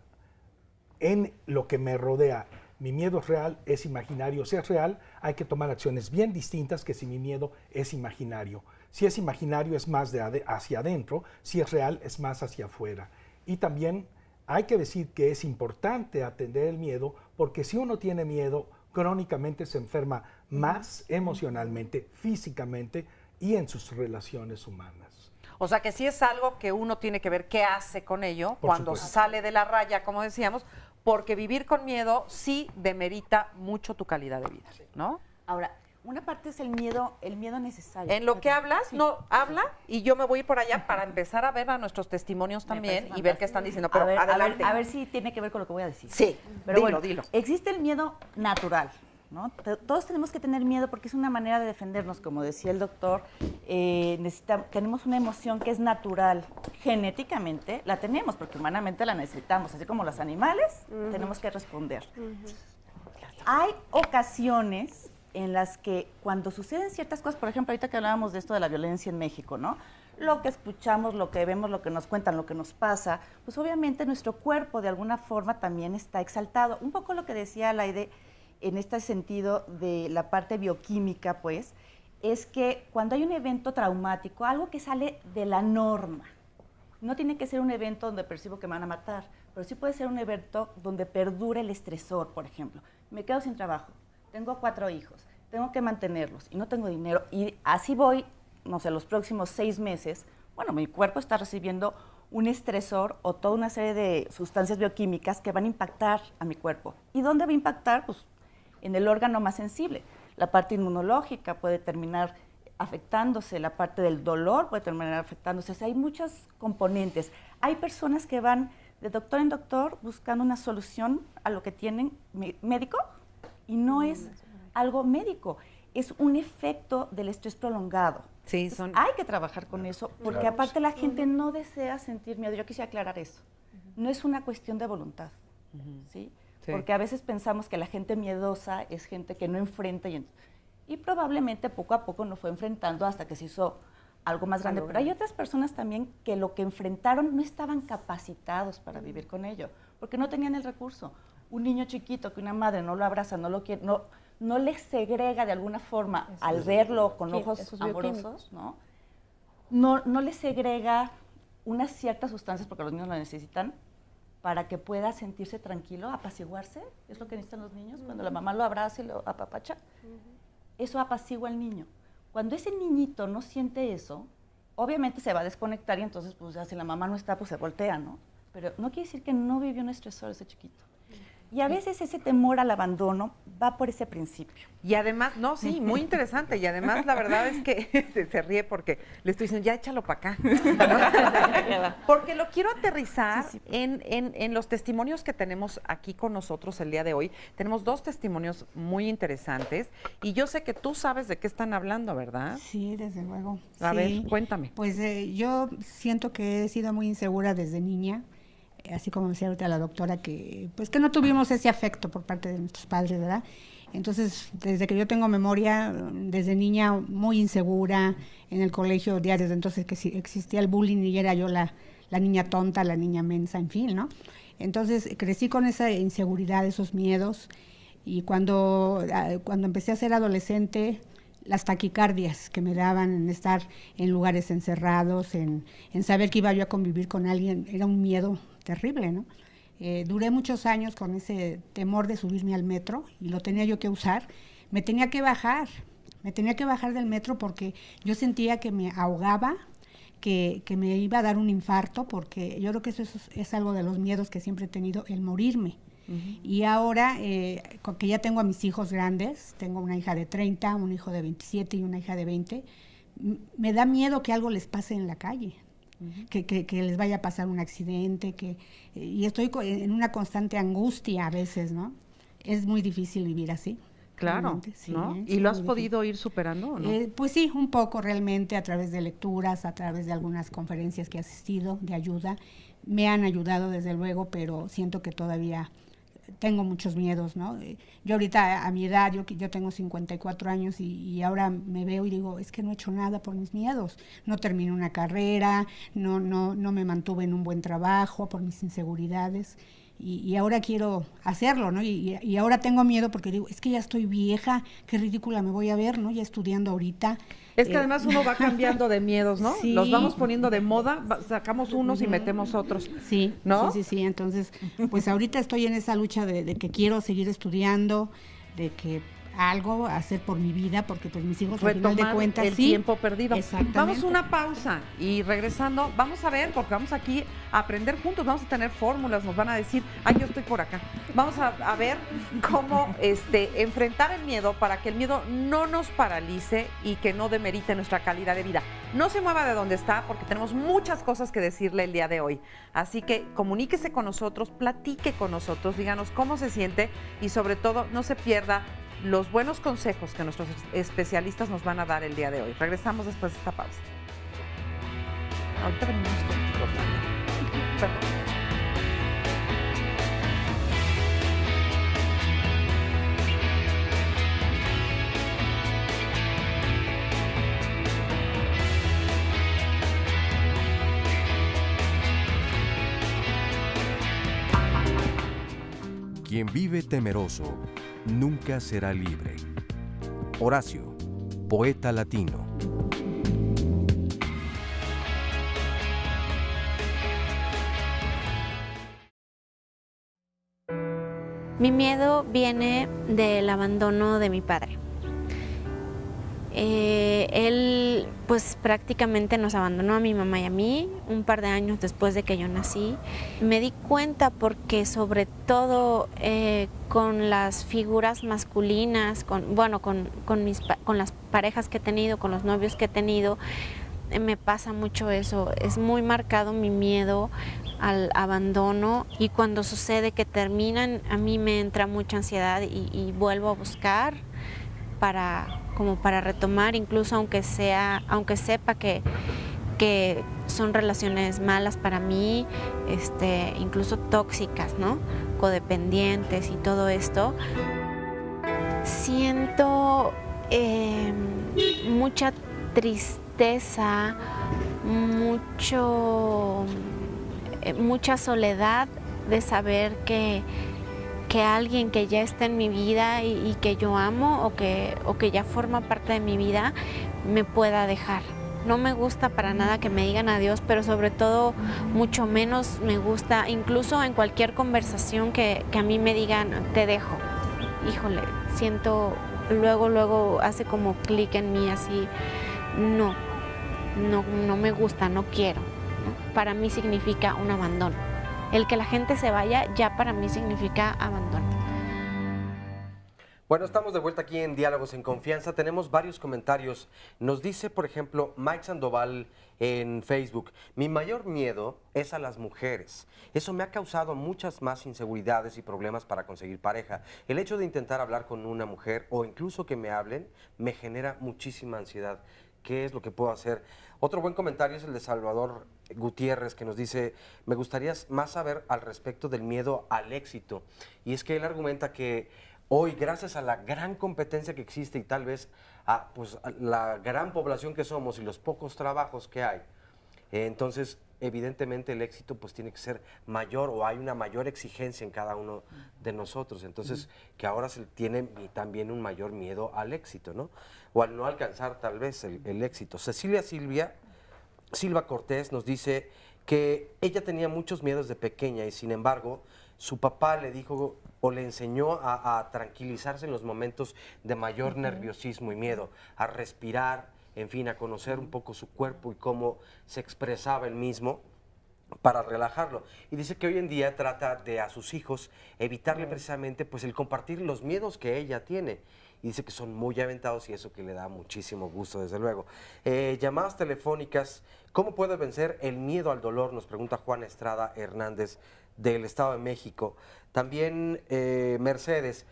en lo que me rodea: ¿mi miedo es real? ¿Es imaginario? Si es real, hay que tomar acciones bien distintas que si mi miedo es imaginario. Si es imaginario, es más hacia adentro; si es real, es más hacia afuera. Y también hay que decir que es importante atender el miedo, porque si uno tiene miedo, crónicamente se enferma más emocionalmente, físicamente y en sus relaciones humanas. O sea que sí es algo que uno tiene que ver qué hace con ello Por cuando supuesto. sale de la raya, como decíamos, porque vivir con miedo sí demerita mucho tu calidad de vida, ¿no? Ahora, una parte es el miedo necesario. En lo que hablas, habla, y yo me voy a ir por allá para empezar a ver a nuestros testimonios también y ver qué están diciendo. Pero adelante. A ver si tiene que ver con lo que voy a decir. Sí, pero dilo. Existe el miedo natural, ¿no? Todos tenemos que tener miedo porque es una manera de defendernos, como decía el doctor. Tenemos una emoción que es natural, genéticamente la tenemos, porque humanamente la necesitamos, así como los animales, tenemos que responder. Hay ocasiones en las que cuando suceden ciertas cosas, por ejemplo, ahorita que hablábamos de esto de la violencia en México, ¿no? Lo que escuchamos, lo que vemos, lo que nos cuentan, lo que nos pasa, pues obviamente nuestro cuerpo de alguna forma también está exaltado. Un poco lo que decía Laide en este sentido de la parte bioquímica, pues, es que cuando hay un evento traumático, algo que sale de la norma, no tiene que ser un evento donde percibo que me van a matar, pero sí puede ser un evento donde perdure el estresor, por ejemplo. Me quedo sin trabajo, tengo 4 hijos, tengo que mantenerlos y no tengo dinero, y así voy, no sé, los próximos 6 meses, bueno, mi cuerpo está recibiendo un estresor o toda una serie de sustancias bioquímicas que van a impactar a mi cuerpo. ¿Y dónde va a impactar? Pues en el órgano más sensible. La parte inmunológica puede terminar afectándose, la parte del dolor puede terminar afectándose. O sea, hay muchos componentes. Hay personas que van de doctor en doctor buscando una solución a lo que tienen médico, y no es algo médico, es un efecto del estrés prolongado. Sí, Entonces, hay que trabajar con eso, porque Claro. aparte la gente no desea sentir miedo. Yo quisiera aclarar eso. No es una cuestión de voluntad, ¿sí? Sí. Porque a veces pensamos que la gente miedosa es gente que no enfrenta, y probablemente poco a poco no fue enfrentando hasta que se hizo algo más grande. Pero hay otras personas también que lo que enfrentaron no estaban capacitados para vivir con ello, porque no tenían el recurso. Un niño chiquito que una madre no lo abraza, no lo quiere, no le segrega de alguna forma al verlo con ojos amorosos, ¿no? No le segrega unas ciertas sustancias, porque los niños lo necesitan, para que pueda sentirse tranquilo, apaciguarse, es lo que necesitan los niños, cuando la mamá lo abraza y lo apapacha, eso apacigua al niño. Cuando ese niñito no siente eso, obviamente se va a desconectar y entonces, pues ya si la mamá no está, pues se voltea, ¿no? Pero no quiere decir que no vivió un estresor ese chiquito. Y a veces ese temor al abandono va por ese principio. Y además, no, sí, muy interesante. Y además, la verdad es que se ríe porque le estoy diciendo, ya échalo para acá. Porque lo quiero aterrizar en los testimonios que tenemos aquí con nosotros el día de hoy. Tenemos 2 testimonios muy interesantes. Y yo sé que tú sabes de qué están hablando, ¿verdad? Sí, desde luego. A ver, cuéntame. Pues yo siento que he sido muy insegura desde niña. Así como decía ahorita la doctora, que pues que no tuvimos ese afecto por parte de nuestros padres, ¿verdad? Entonces, desde que yo tengo memoria, desde niña muy insegura, en el colegio ya desde entonces que existía el bullying y era yo la niña tonta, la niña mensa, en fin, ¿no? Entonces, crecí con esa inseguridad, esos miedos, y cuando empecé a ser adolescente, las taquicardias que me daban en estar en lugares encerrados, en saber que iba yo a convivir con alguien, era un miedo terrible, ¿no? Duré muchos años con ese temor de subirme al metro y lo tenía yo que usar. Me tenía que bajar del metro porque yo sentía que me ahogaba, que me iba a dar un infarto, porque yo creo que eso es algo de los miedos que siempre he tenido, el morirme. Y ahora, que ya tengo a mis hijos grandes, tengo una hija de 30, un hijo de 27 y una hija de 20, me da miedo que algo les pase en la calle. Que les vaya a pasar un accidente, y estoy en una constante angustia a veces, ¿no? Es muy difícil vivir así. Claro, sí, ¿no? ¿Y lo has podido ir superando o no? Pues sí, un poco realmente, a través de lecturas, a través de algunas conferencias que he asistido de ayuda. Me han ayudado desde luego, pero siento que todavía tengo muchos miedos, ¿no? Yo ahorita a mi edad, yo tengo 54 años y ahora me veo y digo, es que no he hecho nada por mis miedos. No terminé una carrera, no me mantuve en un buen trabajo por mis inseguridades y ahora quiero hacerlo, ¿no? Y ahora tengo miedo porque digo, es que ya estoy vieja, qué ridícula me voy a ver, ¿no? Ya estudiando ahorita. Es que además uno va cambiando de miedos, ¿no? Sí. Los vamos poniendo de moda, sacamos unos y metemos otros. Sí, ¿no? Sí. Entonces, pues ahorita estoy en esa lucha de que quiero seguir estudiando, de que algo hacer por mi vida, porque pues mis hijos al final de cuentas el tiempo perdido. Exactamente. Vamos a una pausa y regresando vamos a ver, porque vamos aquí a aprender juntos, vamos a tener fórmulas, nos van a decir, ay, yo estoy por acá. Vamos a ver cómo enfrentar el miedo para que el miedo no nos paralice y que no demerite nuestra calidad de vida. No se mueva de donde está porque tenemos muchas cosas que decirle el día de hoy. Así que comuníquese con nosotros, platique con nosotros, díganos cómo se siente y sobre todo no se pierda los buenos consejos que nuestros especialistas nos van a dar el día de hoy. Regresamos después de esta pausa. Ahorita venimos contigo, Perdón. Quien vive temeroso nunca será libre. Horacio, poeta latino. Mi miedo viene del abandono de mi padre. Él pues prácticamente nos abandonó a mi mamá y a mí un par de años después de que yo nací. Me di cuenta porque sobre todo con las figuras masculinas, con las parejas que he tenido, con los novios que he tenido, me pasa mucho eso. Es muy marcado mi miedo al abandono y cuando sucede que terminan a mí me entra mucha ansiedad y vuelvo a buscar como para retomar, incluso aunque sepa que son relaciones malas para mí, incluso tóxicas, ¿no? Codependientes y todo esto. Siento mucha tristeza, mucha soledad de saber que alguien que ya está en mi vida y que yo amo o que ya forma parte de mi vida me pueda dejar, no me gusta para nada que me digan adiós, pero sobre todo mucho menos me gusta, incluso en cualquier conversación que a mí me digan te dejo. Híjole, siento, luego hace como clic en mí así, no me gusta, no quiero, ¿no? Para mí significa un abandono. El que la gente se vaya ya para mí significa abandono. Bueno, estamos de vuelta aquí en Diálogos en Confianza. Tenemos varios comentarios. Nos dice, por ejemplo, Mike Sandoval en Facebook: mi mayor miedo es a las mujeres. Eso me ha causado muchas más inseguridades y problemas para conseguir pareja. El hecho de intentar hablar con una mujer o incluso que me hablen me genera muchísima ansiedad. ¿Qué es lo que puedo hacer? Otro buen comentario es el de Salvador Gutiérrez, que nos dice: me gustaría más saber al respecto del miedo al éxito. Y es que él argumenta que hoy, gracias a la gran competencia que existe y tal vez a la gran población que somos y los pocos trabajos que hay, entonces evidentemente el éxito pues tiene que ser mayor, o hay una mayor exigencia en cada uno de nosotros. Entonces que ahora se tiene también un mayor miedo al éxito, ¿no? O al no alcanzar tal vez el éxito. Cecilia Silva Cortés nos dice que ella tenía muchos miedos de pequeña y sin embargo su papá le dijo o le enseñó a tranquilizarse en los momentos de mayor nerviosismo y miedo, a respirar, en fin, a conocer un poco su cuerpo y cómo se expresaba él mismo para relajarlo. Y dice que hoy en día trata de a sus hijos evitarle precisamente pues el compartir los miedos que ella tiene. Y dice que son muy aventados y eso que le da muchísimo gusto, desde luego. Llamadas telefónicas: ¿cómo puedo vencer el miedo al dolor? Nos pregunta Juan Estrada Hernández del Estado de México. También Mercedes: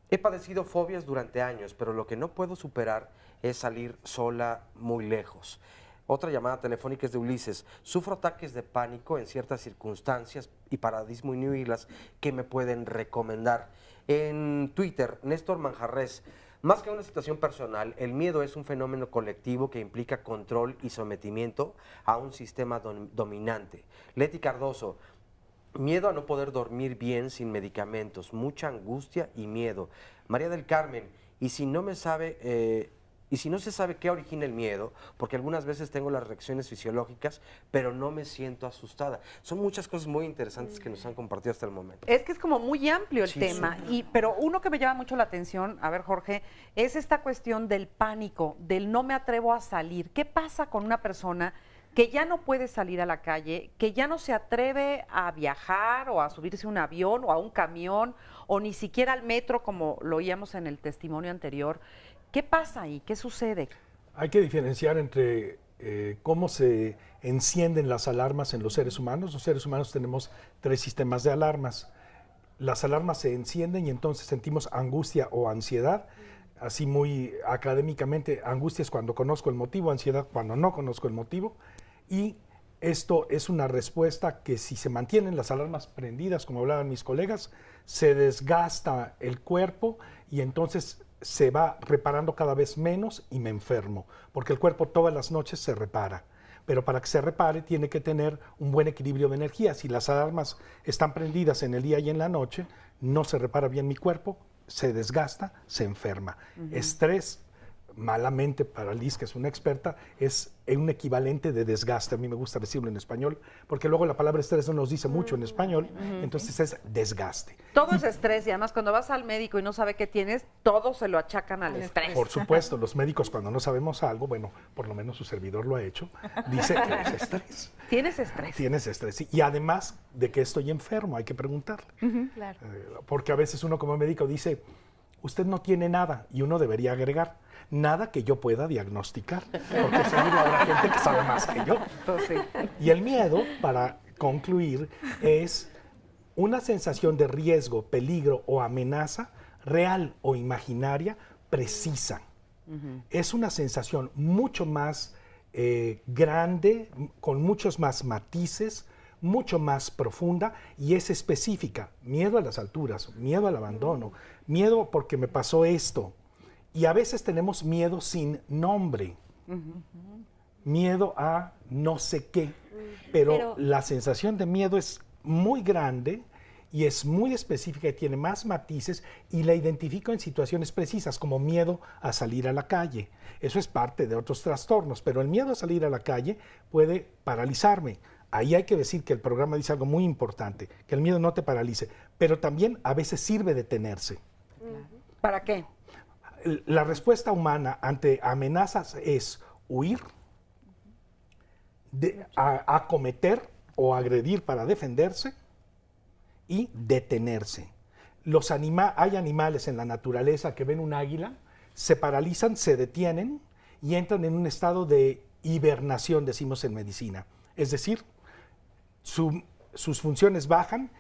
he padecido fobias durante años, pero lo que no puedo superar es salir sola muy lejos. Otra llamada telefónica es de Ulises: sufro ataques de pánico en ciertas circunstancias y para disminuirlas, ¿qué me pueden recomendar? En Twitter, Néstor Manjarres: más que una situación personal, el miedo es un fenómeno colectivo que implica control y sometimiento a un sistema dominante. Leti Cardoso: miedo a no poder dormir bien sin medicamentos, mucha angustia y miedo. María del Carmen: y si no se sabe qué origina el miedo, porque algunas veces tengo las reacciones fisiológicas, pero no me siento asustada. Son muchas cosas muy interesantes que nos han compartido hasta el momento. Es que es como muy amplio el tema, pero uno que me llama mucho la atención, a ver, Jorge, es esta cuestión del pánico, del no me atrevo a salir. ¿Qué pasa con una persona que ya no puede salir a la calle, que ya no se atreve a viajar o a subirse a un avión o a un camión o ni siquiera al metro, como lo oíamos en el testimonio anterior? ¿Qué pasa ahí? ¿Qué sucede? Hay que diferenciar entre cómo se encienden las alarmas en los seres humanos. Los seres humanos tenemos 3 sistemas de alarmas. Las alarmas se encienden y entonces sentimos angustia o ansiedad. Así muy académicamente, angustia es cuando conozco el motivo, ansiedad cuando no conozco el motivo. Y esto es una respuesta que, si se mantienen las alarmas prendidas, como hablaban mis colegas, se desgasta el cuerpo y entonces se va reparando cada vez menos y me enfermo, porque el cuerpo todas las noches se repara. Pero para que se repare tiene que tener un buen equilibrio de energía. Si las alarmas están prendidas en el día y en la noche, no se repara bien mi cuerpo, se desgasta, se enferma. Estrés, malamente para Liz, que es una experta, es un equivalente de desgaste. A mí me gusta decirlo en español, porque luego la palabra estrés no nos dice mucho en español, entonces es desgaste. Todo es estrés, y además cuando vas al médico y no sabe qué tienes, todo se lo achacan al estrés. Por supuesto, los médicos cuando no sabemos algo, bueno, por lo menos su servidor lo ha hecho, dice que es estrés. ¿Tienes estrés? Tienes estrés, sí. Y además de que estoy enfermo, hay que preguntarle. Claro. Porque a veces uno como médico dice: usted no tiene nada, y uno debería agregar: nada que yo pueda diagnosticar, porque seguro habrá gente que sabe más que yo. Y el miedo, para concluir, es una sensación de riesgo, peligro o amenaza, real o imaginaria, precisa. Es una sensación mucho más grande, con muchos más matices, mucho más profunda, y es específica. Miedo a las alturas, miedo al abandono, miedo porque me pasó esto. Y a veces tenemos miedo sin nombre, miedo a no sé qué, pero la sensación de miedo es muy grande y es muy específica y tiene más matices y la identifico en situaciones precisas como miedo a salir a la calle. Eso es parte de otros trastornos, pero el miedo a salir a la calle puede paralizarme. Ahí hay que decir que el programa dice algo muy importante, que el miedo no te paralice, pero también a veces sirve detenerse. ¿Para qué? La respuesta humana ante amenazas es huir, acometer o agredir para defenderse y detenerse. Hay animales en la naturaleza que ven un águila, se paralizan, se detienen y entran en un estado de hibernación, decimos en medicina. Es decir, sus funciones bajan,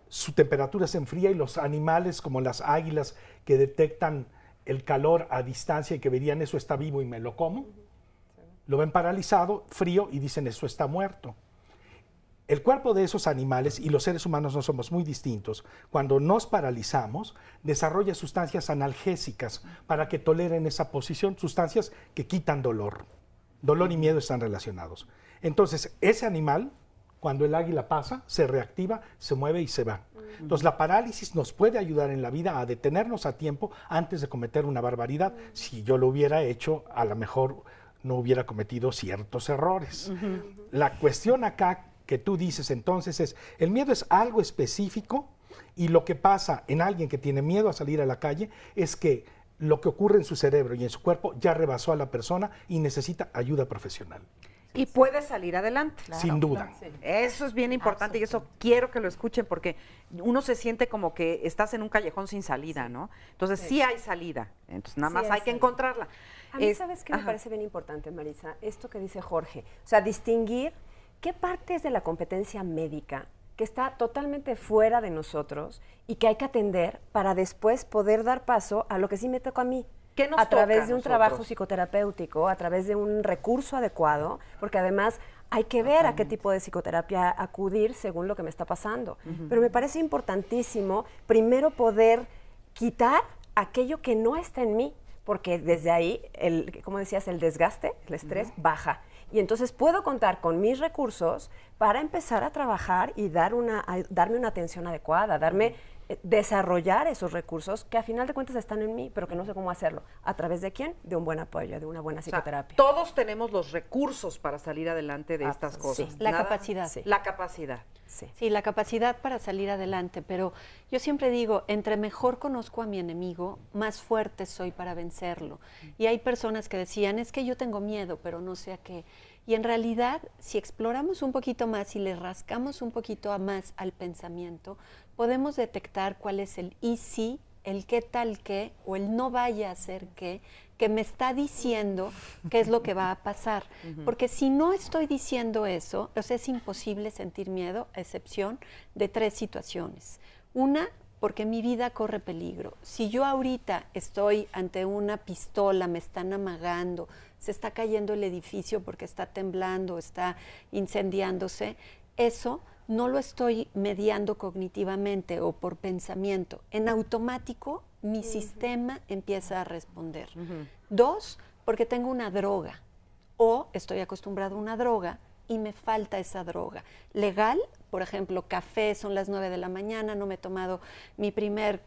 su temperatura se enfría y los animales como las águilas que detectan el calor a distancia y que verían eso está vivo y me lo como, lo ven paralizado, frío y dicen eso está muerto. El cuerpo de esos animales y los seres humanos no somos muy distintos. Cuando nos paralizamos, desarrolla sustancias analgésicas para que toleren esa posición, sustancias que quitan dolor. Dolor y miedo están relacionados. Entonces, ese animal, cuando el águila pasa, se reactiva, se mueve y se va. Entonces, la parálisis nos puede ayudar en la vida a detenernos a tiempo antes de cometer una barbaridad. Si yo lo hubiera hecho, a lo mejor no hubiera cometido ciertos errores. La cuestión acá que tú dices entonces es, el miedo es algo específico y lo que pasa en alguien que tiene miedo a salir a la calle es que lo que ocurre en su cerebro y en su cuerpo ya rebasó a la persona y necesita ayuda profesional. Y puede salir adelante. Sin duda. Sí. Eso es bien importante y eso quiero que lo escuchen porque uno se siente como que estás en un callejón sin salida, ¿no? Entonces sí hay salida, entonces nada más hay que encontrarla. A mí, ¿sabes qué me parece bien importante, Marisa? Esto que dice Jorge, o sea, distinguir qué parte es de la competencia médica que está totalmente fuera de nosotros y que hay que atender para después poder dar paso a lo que sí me toca a mí. ¿Qué nos a través toca de un trabajo psicoterapéutico, a través de un recurso adecuado, porque además hay que ver a qué tipo de psicoterapia acudir según lo que me está pasando. Pero me parece importantísimo primero poder quitar aquello que no está en mí, porque desde ahí, como decías, el desgaste, el estrés, baja. Y entonces puedo contar con mis recursos para empezar a trabajar y darme una atención adecuada, desarrollar esos recursos que a final de cuentas están en mí, pero que no sé cómo hacerlo. ¿A través de quién? De un buen apoyo, de una buena psicoterapia. Todos tenemos los recursos para salir adelante de estas cosas. Sí, la capacidad. Sí. La capacidad. Sí, la capacidad para salir adelante, pero yo siempre digo, entre mejor conozco a mi enemigo, más fuerte soy para vencerlo. Y hay personas que decían, es que yo tengo miedo, pero no sé a qué. Y en realidad, si exploramos un poquito más y le rascamos un poquito más al pensamiento, podemos detectar cuál es el y si, el qué tal qué, o el no vaya a ser qué, que me está diciendo qué es lo que va a pasar. Porque si no estoy diciendo eso, o sea, es imposible sentir miedo, a excepción de 3 situaciones. Una, porque mi vida corre peligro. Si yo ahorita estoy ante una pistola, me están amagando, se está cayendo el edificio porque está temblando, está incendiándose, eso no lo estoy mediando cognitivamente o por pensamiento. En automático, mi sistema empieza a responder. 2, porque tengo una droga o estoy acostumbrado a una droga y me falta esa droga. Legal, por ejemplo, café, son las 9 de la mañana, no me he tomado mi primer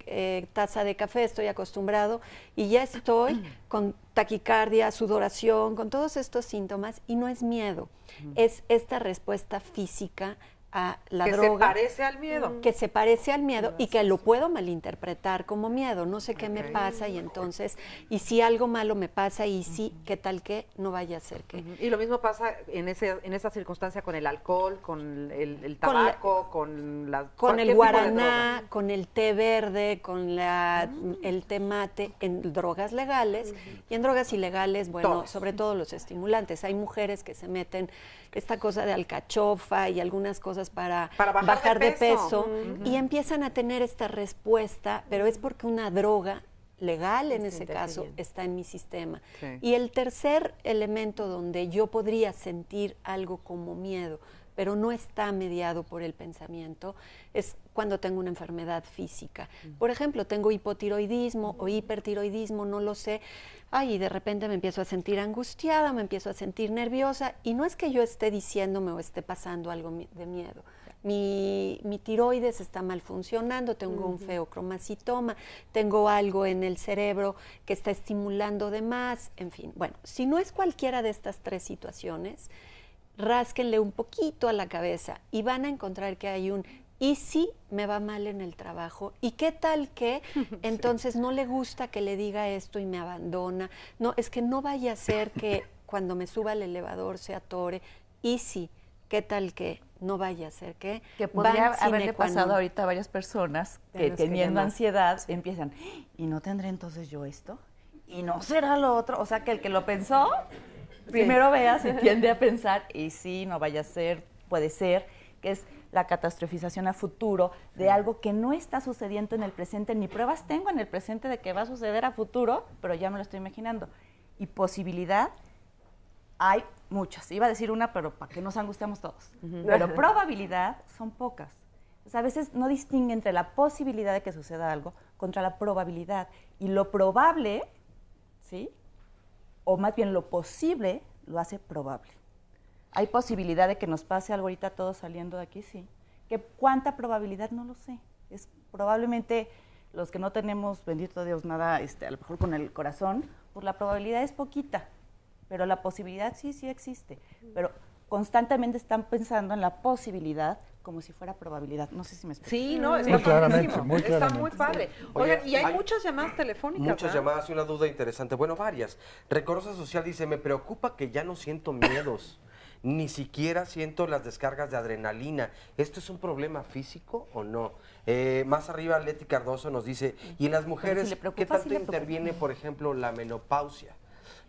taza de café, estoy acostumbrado y ya estoy con taquicardia, sudoración, con todos estos síntomas y no es miedo, es esta respuesta física a la droga. Que se parece al miedo. Que se parece al miedo y que lo puedo malinterpretar como miedo. No sé qué me pasa y entonces, y si algo malo me pasa y sí, qué tal que no vaya a ser que. Y lo mismo pasa en esa circunstancia con el alcohol, con el tabaco, con el guaraná, con el té verde, con el té mate, en drogas legales y en drogas ilegales, bueno, sobre todo los estimulantes. Hay mujeres que se meten esta cosa de alcachofa y algunas cosas para bajar de peso y empiezan a tener esta respuesta, pero es porque una droga legal en ese caso está en mi sistema. Y el tercer elemento donde yo podría sentir algo como miedo, pero no está mediado por el pensamiento, es cuando tengo una enfermedad física. Por ejemplo, tengo hipotiroidismo o hipertiroidismo, no lo sé, y de repente me empiezo a sentir angustiada, me empiezo a sentir nerviosa, y no es que yo esté diciéndome o esté pasando algo de miedo, mi tiroides está mal funcionando, tengo un feocromacitoma, tengo algo en el cerebro que está estimulando de más, en fin. Bueno, si no es cualquiera de estas 3 situaciones, rásquenle un poquito a la cabeza y van a encontrar que hay un ¿y si me va mal en el trabajo? ¿Y qué tal que entonces no le gusta que le diga esto y me abandona? No, es que no vaya a ser que cuando me suba al elevador se atore. ¿Y si? ¿Qué tal que no vaya a ser que? Que podría haberle pasado ahorita a varias personas que teniendo ansiedad empiezan, ¿y no tendré entonces yo esto? ¿Y no será lo otro? O sea, que el que lo pensó, primero vea si tiende a pensar, y sí, no vaya a ser, puede ser, que es la catastrofización a futuro de algo que no está sucediendo en el presente, ni pruebas tengo en el presente de que va a suceder a futuro, pero ya me lo estoy imaginando. Y posibilidad, hay muchas. Iba a decir una, pero para que nos angustiamos todos. Pero probabilidad son pocas. O sea, a veces no distingue entre la posibilidad de que suceda algo contra la probabilidad. Y lo probable, ¿sí? O más bien lo posible, lo hace probable. ¿Hay posibilidad de que nos pase algo ahorita todos saliendo de aquí? Sí. ¿Que cuánta probabilidad? No lo sé. Es probablemente los que no tenemos, bendito Dios, nada, a lo mejor con el corazón, pues la probabilidad es poquita, pero la posibilidad sí existe. Pero constantemente están pensando en la posibilidad como si fuera probabilidad. No sé si me explico. Sí, no, está padrísimo. Está muy padre. Oigan, y hay muchas llamadas telefónicas. Muchas llamadas y una duda interesante. Bueno, varias. Rencorosa Social dice, me preocupa que ya no siento miedos. Ni siquiera siento las descargas de adrenalina. ¿Esto es un problema físico o no? Más arriba, Leti Cardoso nos dice, y en las mujeres, ¿qué tanto interviene, por ejemplo, la menopausia?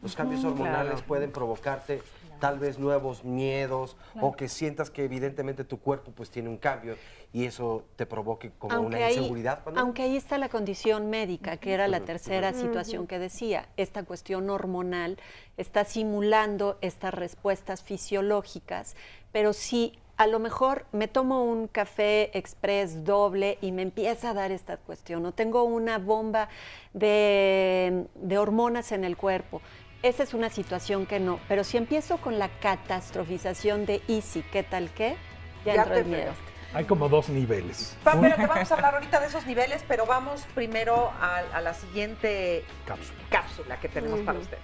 Los cambios hormonales pueden provocarte tal vez nuevos miedos o que sientas que evidentemente tu cuerpo pues tiene un cambio y eso te provoque como una inseguridad. Aunque ahí está la condición médica, que era la tercera situación que decía, esta cuestión hormonal está simulando estas respuestas fisiológicas, pero si a lo mejor me tomo un café express doble y me empieza a dar esta cuestión, o tengo una bomba de hormonas en el cuerpo, esa es una situación que no, pero si empiezo con la catastrofización de easy, ¿qué tal qué? Ya entro el miedo. Hay como 2 niveles. Pero te vamos a hablar ahorita de esos niveles, pero vamos primero a la siguiente cápsula que tenemos para ustedes.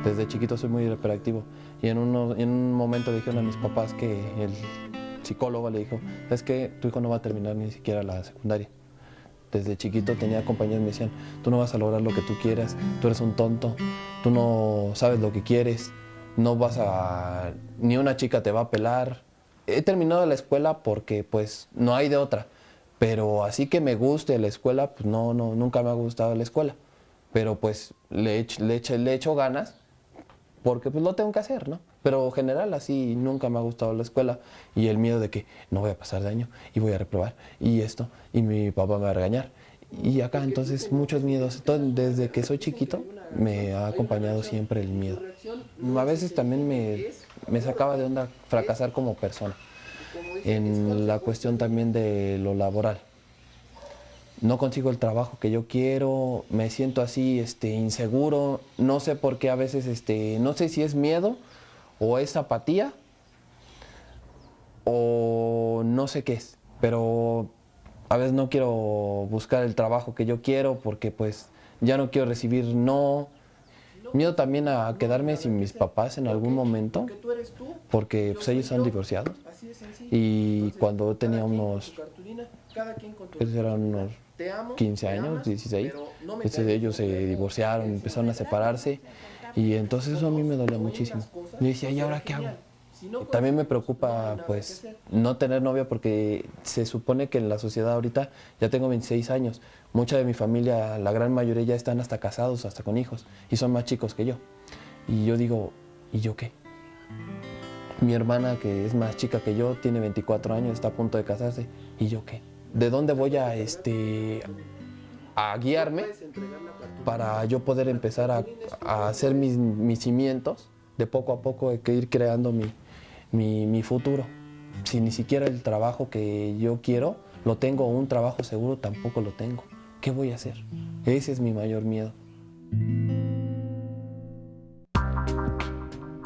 Desde chiquito soy muy hiperactivo y en un momento le dijeron a mis papás que el psicólogo le dijo, es que tu hijo no va a terminar ni siquiera la secundaria. Desde chiquito tenía compañeros que me decían, tú no vas a lograr lo que tú quieras, tú eres un tonto, tú no sabes lo que quieres, no vas a, ni una chica te va a pelar. He terminado la escuela porque pues no hay de otra, pero así que me guste la escuela, pues no, nunca me ha gustado la escuela, pero pues le echo ganas porque pues lo tengo que hacer, ¿no? Pero en general así nunca me ha gustado la escuela y el miedo de que no voy a pasar de año y voy a reprobar y esto y mi papá me va a regañar. Y acá entonces muchos miedos. Entonces, desde que soy chiquito me ha acompañado siempre el miedo. A veces también me sacaba de onda fracasar como persona en la cuestión también de lo laboral. No consigo el trabajo que yo quiero, me siento así inseguro, no sé por qué a veces, no sé si es miedo o es apatía o no sé qué es, pero a veces no quiero buscar el trabajo que yo quiero porque pues ya no quiero recibir no. Miedo también a quedarme sin mis papás en algún momento porque pues, ellos son divorciados y cuando tenía unos, pues, eran unos 15 años, 16, ellos se divorciaron, empezaron a separarse y entonces eso a mí me dolía muchísimo. Yo decía, ¿y ahora qué hago? También me preocupa pues no tener novia porque se supone que en la sociedad ahorita ya tengo 26 años, mucha de mi familia, la gran mayoría ya están hasta casados, hasta con hijos y son más chicos que yo. Y yo digo, ¿y yo qué? Mi hermana que es más chica que yo, tiene 24 años, está a punto de casarse, ¿y yo qué? ¿De dónde voy a guiarme para yo poder empezar a hacer mis cimientos de poco a poco, de que ir creando mi futuro? Si ni siquiera el trabajo que yo quiero lo tengo, un trabajo seguro tampoco lo tengo. ¿Qué voy a hacer? Ese es mi mayor miedo.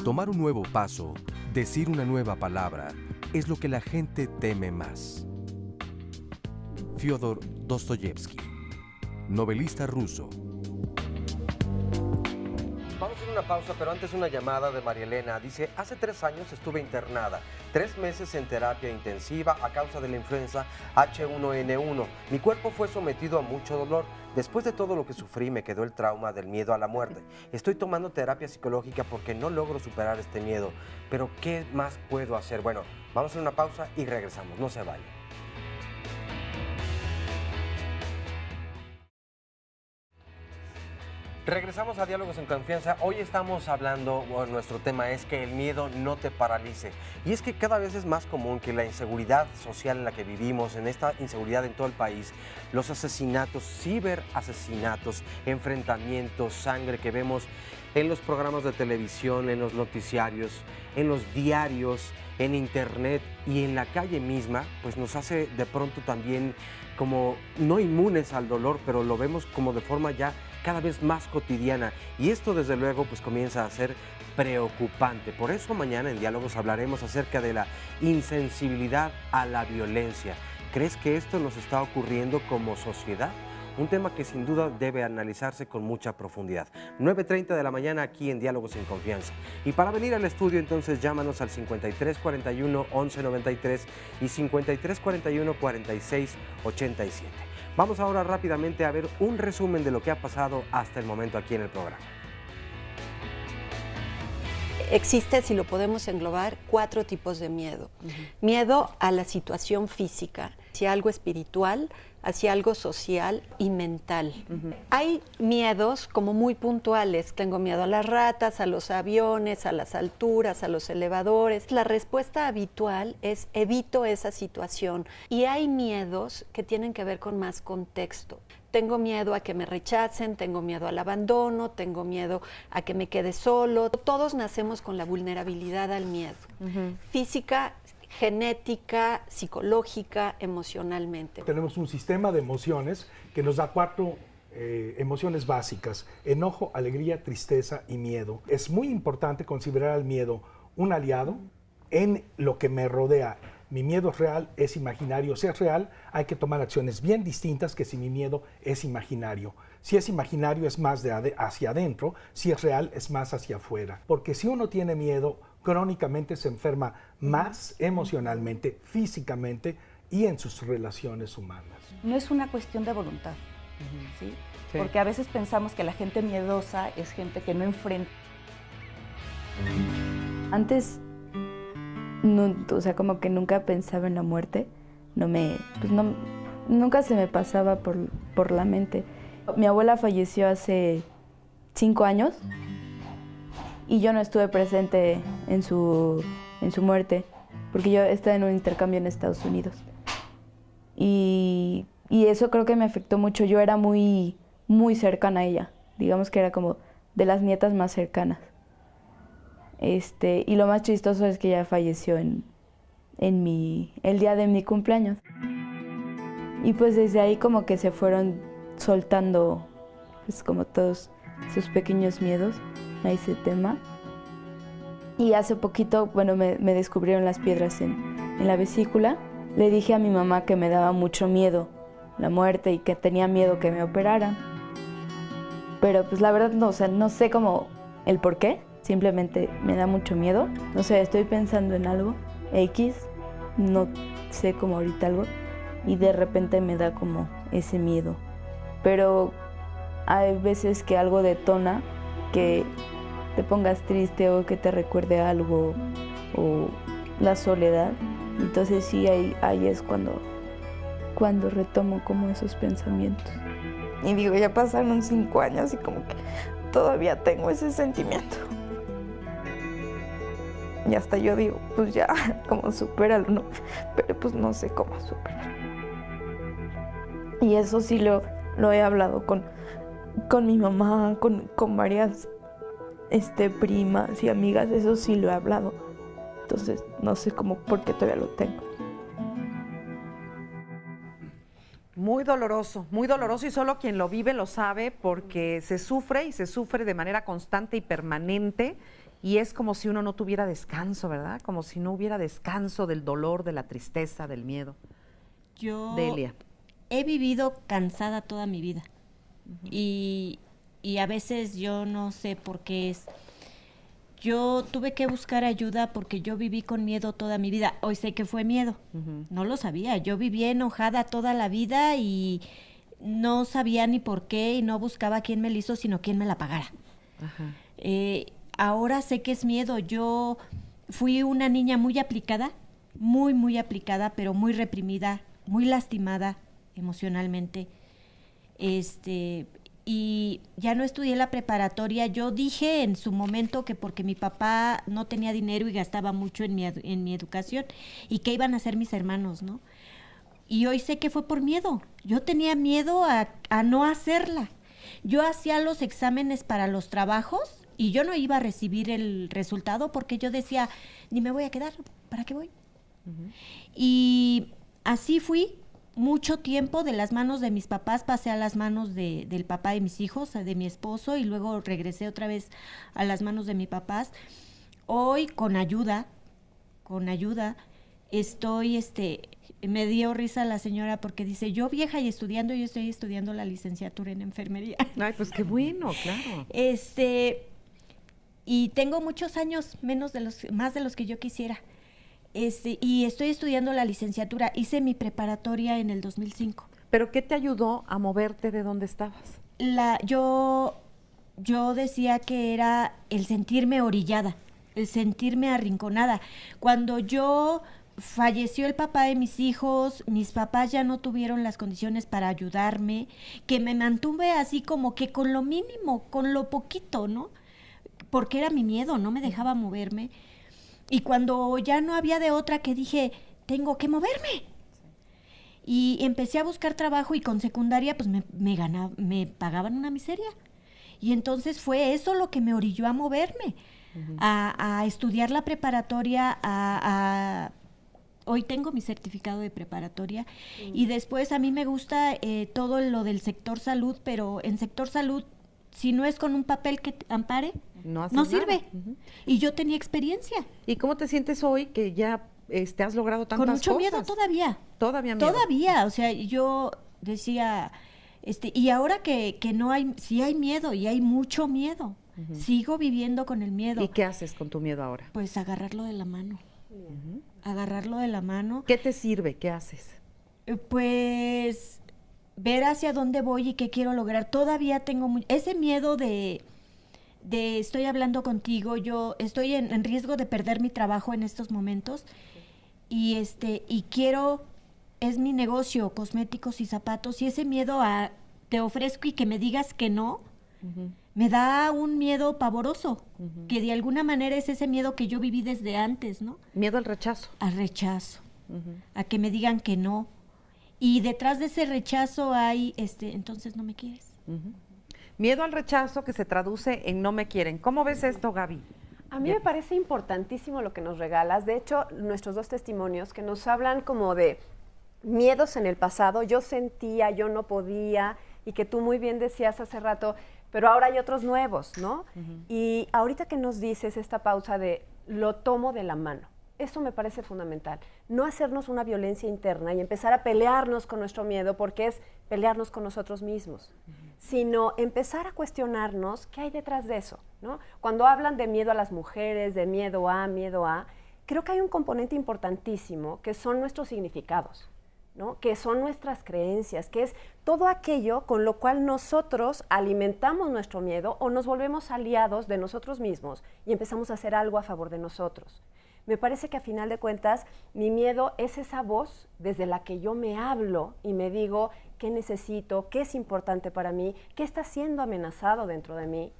Tomar un nuevo paso, decir una nueva palabra, es lo que la gente teme más. Fyodor Dostoyevsky, novelista ruso. Vamos a hacer una pausa, pero antes una llamada de María Elena. Dice, hace 3 años estuve internada, 3 meses en terapia intensiva a causa de la influenza H1N1. Mi cuerpo fue sometido a mucho dolor. Después de todo lo que sufrí, me quedó el trauma del miedo a la muerte. Estoy tomando terapia psicológica porque no logro superar este miedo. Pero, ¿qué más puedo hacer? Bueno, vamos a hacer una pausa y regresamos. No se vayan. Regresamos a Diálogos en Confianza. Hoy estamos hablando, nuestro tema es que el miedo no te paralice. Y es que cada vez es más común que la inseguridad social en la que vivimos, en esta inseguridad en todo el país, los asesinatos, ciberasesinatos, enfrentamientos, sangre que vemos en los programas de televisión, en los noticiarios, en los diarios, en internet y en la calle misma, pues nos hace de pronto también como no inmunes al dolor, pero lo vemos como de forma ya cada vez más cotidiana, y esto desde luego pues comienza a ser preocupante. Por eso mañana en Diálogos hablaremos acerca de la insensibilidad a la violencia. ¿Crees que esto nos está ocurriendo como sociedad? Un tema que sin duda debe analizarse con mucha profundidad. 9:30 de la mañana aquí en Diálogos en Confianza. Y para venir al estudio entonces llámanos al 5341-1193 y 5341-4687. Vamos ahora rápidamente a ver un resumen de lo que ha pasado hasta el momento aquí en el programa. Existe, si lo podemos englobar, 4 tipos de miedo. Miedo a la situación física, hacia algo espiritual, hacia algo social y mental. Hay miedos como muy puntuales. Tengo miedo a las ratas, a los aviones, a las alturas, a los elevadores. La respuesta habitual es evito esa situación. Y hay miedos que tienen que ver con más contexto. Tengo miedo a que me rechacen, tengo miedo al abandono, tengo miedo a que me quede solo. Todos nacemos con la vulnerabilidad al miedo. Física, genética, psicológica, emocionalmente. Tenemos un sistema de emociones que nos da 4 emociones básicas: enojo, alegría, tristeza y miedo. Es muy importante considerar al miedo un aliado en lo que me rodea. Mi miedo es real, es imaginario. Si es real, hay que tomar acciones bien distintas que si mi miedo es imaginario. Si es imaginario, es más hacia adentro. Si es real, es más hacia afuera. Porque si uno tiene miedo, crónicamente se enferma más emocionalmente, físicamente y en sus relaciones humanas. No es una cuestión de voluntad, ¿sí? Porque a veces pensamos que la gente miedosa es gente que no enfrenta. Antes, no, o sea, como que nunca pensaba en la muerte, nunca se me pasaba por la mente. Mi abuela falleció hace 5 años y yo no estuve presente en su muerte, porque yo estaba en un intercambio en Estados Unidos. Y eso creo que me afectó mucho. Yo era muy, muy cercana a ella, digamos que era como de las nietas más cercanas. Y lo más chistoso es que ella falleció el día de mi cumpleaños. Y pues desde ahí como que se fueron soltando pues como todos sus pequeños miedos a ese tema. Y hace poquito, bueno, me descubrieron las piedras en la vesícula. Le dije a mi mamá que me daba mucho miedo la muerte y que tenía miedo que me operaran. Pero pues la verdad no, o sea, no sé cómo el por qué. Simplemente me da mucho miedo. No sé, estoy pensando en algo X, no sé cómo ahorita algo, y de repente me da como ese miedo. Pero hay veces que algo detona que te pongas triste o que te recuerde algo o la soledad. Entonces sí, ahí es cuando retomo como esos pensamientos. Y digo, ya pasaron 5 años y como que todavía tengo ese sentimiento. Y hasta yo digo, pues ya, como supéralo, ¿no? Pero pues no sé cómo superar. Y eso sí lo he hablado con mi mamá, con varias primas y amigas, eso sí lo he hablado. Entonces no sé cómo, por qué todavía lo tengo. Muy doloroso y solo quien lo vive lo sabe, porque se sufre y se sufre de manera constante y permanente. y es como si uno no tuviera descanso, ¿verdad? Como si no hubiera descanso del dolor, de la tristeza, del miedo. Yo Delia. he vivido cansada toda mi vida y a veces yo no sé por qué es. Yo tuve que buscar ayuda porque yo viví con miedo toda mi vida. Hoy sé que fue miedo, no lo sabía. Yo viví enojada toda la vida y no sabía ni por qué y no buscaba quién me la hizo, sino quién me la pagara. Ajá. Ahora sé que es miedo. Yo fui una niña muy aplicada, muy aplicada, pero muy reprimida, muy lastimada emocionalmente. Y ya no estudié la preparatoria. Yo dije en su momento que porque mi papá no tenía dinero y gastaba mucho en mi educación y qué iban a hacer mis hermanos, ¿no? Y hoy sé que fue por miedo. Yo tenía miedo a no hacerla. Yo hacía los exámenes para los trabajos y yo no iba a recibir el resultado porque yo decía, ni me voy a quedar, ¿para qué voy? Y así fui mucho tiempo. De las manos de mis papás pasé a las manos del papá de mis hijos, de mi esposo, y luego regresé otra vez a las manos de mis papás. Hoy con ayuda, estoy, me dio risa la señora porque dice, yo vieja y estudiando, yo estoy estudiando la licenciatura en enfermería. Ay, pues qué bueno, claro. Y tengo muchos años más de los que yo quisiera. Y estoy estudiando la licenciatura. Hice mi preparatoria en el 2005. ¿Pero qué te ayudó a moverte de donde estabas? Yo decía que era el sentirme orillada, el sentirme arrinconada. Cuando falleció el papá de mis hijos, mis papás ya no tuvieron las condiciones para ayudarme, que me mantuve así como que con lo mínimo, con lo poquito, ¿no? Porque era mi miedo, no me dejaba moverme. Y cuando ya no había de otra, que dije, tengo que moverme. Y empecé a buscar trabajo y con secundaria pues me pagaban una miseria. Y entonces fue eso lo que me orilló a moverme, a estudiar la preparatoria, hoy tengo mi certificado de preparatoria y después a mí me gusta todo lo del sector salud, pero en sector salud, si no es con un papel que te ampare, no sirve. Y yo tenía experiencia. ¿Y cómo te sientes hoy que ya has logrado tantas cosas? Con mucho miedo todavía. ¿Todavía miedo? Todavía, o sea, yo decía, y ahora que no hay, sí hay miedo y hay mucho miedo. Sigo viviendo con el miedo. ¿Y qué haces con tu miedo ahora? Pues agarrarlo de la mano. Agarrarlo de la mano. ¿Qué te sirve? ¿Qué haces? Pues ver hacia dónde voy y qué quiero lograr. Todavía tengo ese miedo de estoy hablando contigo, yo estoy en riesgo de perder mi trabajo en estos momentos y quiero, es mi negocio, cosméticos y zapatos, y ese miedo a te ofrezco y que me digas que no, me da un miedo pavoroso, que de alguna manera es ese miedo que yo viví desde antes, ¿no? Miedo al rechazo. Al rechazo, a que me digan que no. Y detrás de ese rechazo hay, entonces no me quieres. Miedo al rechazo que se traduce en no me quieren. ¿Cómo ves esto, Gaby? A mí me parece importantísimo lo que nos regalas. De hecho, nuestros dos testimonios que nos hablan como de miedos en el pasado. Yo sentía, yo no podía, y que tú muy bien decías hace rato, pero ahora hay otros nuevos, ¿no? Y ahorita que nos dices esta pausa de lo tomo de la mano. Eso me parece fundamental. No hacernos una violencia interna y empezar a pelearnos con nuestro miedo, porque es pelearnos con nosotros mismos, sino empezar a cuestionarnos qué hay detrás de eso, ¿no? Cuando hablan de miedo a las mujeres, de miedo a, creo que hay un componente importantísimo que son nuestros significados, ¿no? Que son nuestras creencias, que es todo aquello con lo cual nosotros alimentamos nuestro miedo o nos volvemos aliados de nosotros mismos y empezamos a hacer algo a favor de nosotros. Me parece que a final de cuentas mi miedo es esa voz desde la que yo me hablo y me digo qué necesito, qué es importante para mí, qué está siendo amenazado dentro de mí.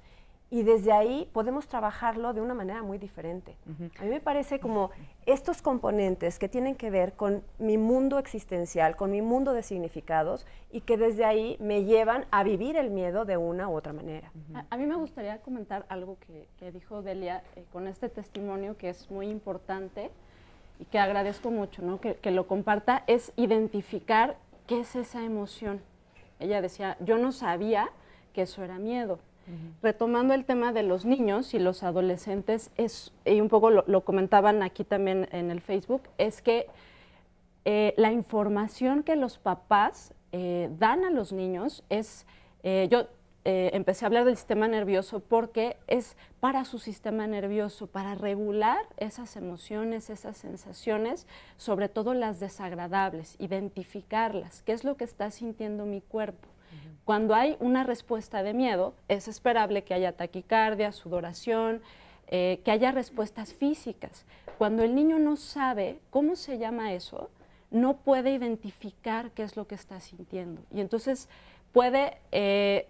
Y desde ahí podemos trabajarlo de una manera muy diferente. A mí me parece como estos componentes que tienen que ver con mi mundo existencial, con mi mundo de significados, y que desde ahí me llevan a vivir el miedo de una u otra manera. A mí me gustaría comentar algo que dijo Delia con este testimonio, que es muy importante y que agradezco mucho, ¿no? que lo comparta, es identificar qué es esa emoción. Ella decía, yo no sabía que eso era miedo. Retomando el tema de los niños y los adolescentes, y un poco lo comentaban aquí también en el Facebook, es que la información que los papás dan a los niños es, yo empecé a hablar del sistema nervioso porque es para su sistema nervioso, para regular esas emociones, esas sensaciones, sobre todo las desagradables, identificarlas, qué es lo que está sintiendo mi cuerpo. Cuando hay una respuesta de miedo, es esperable que haya taquicardia, sudoración, que haya respuestas físicas. Cuando el niño no sabe cómo se llama eso, no puede identificar qué es lo que está sintiendo. Y entonces puede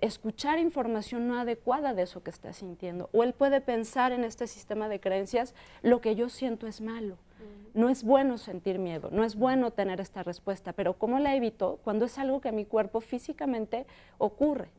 escuchar información no adecuada de eso que está sintiendo. O él puede pensar en este sistema de creencias, lo que yo siento es malo. No es bueno sentir miedo, no es bueno tener esta respuesta, pero ¿cómo la evito cuando es algo que a mi cuerpo físicamente ocurre?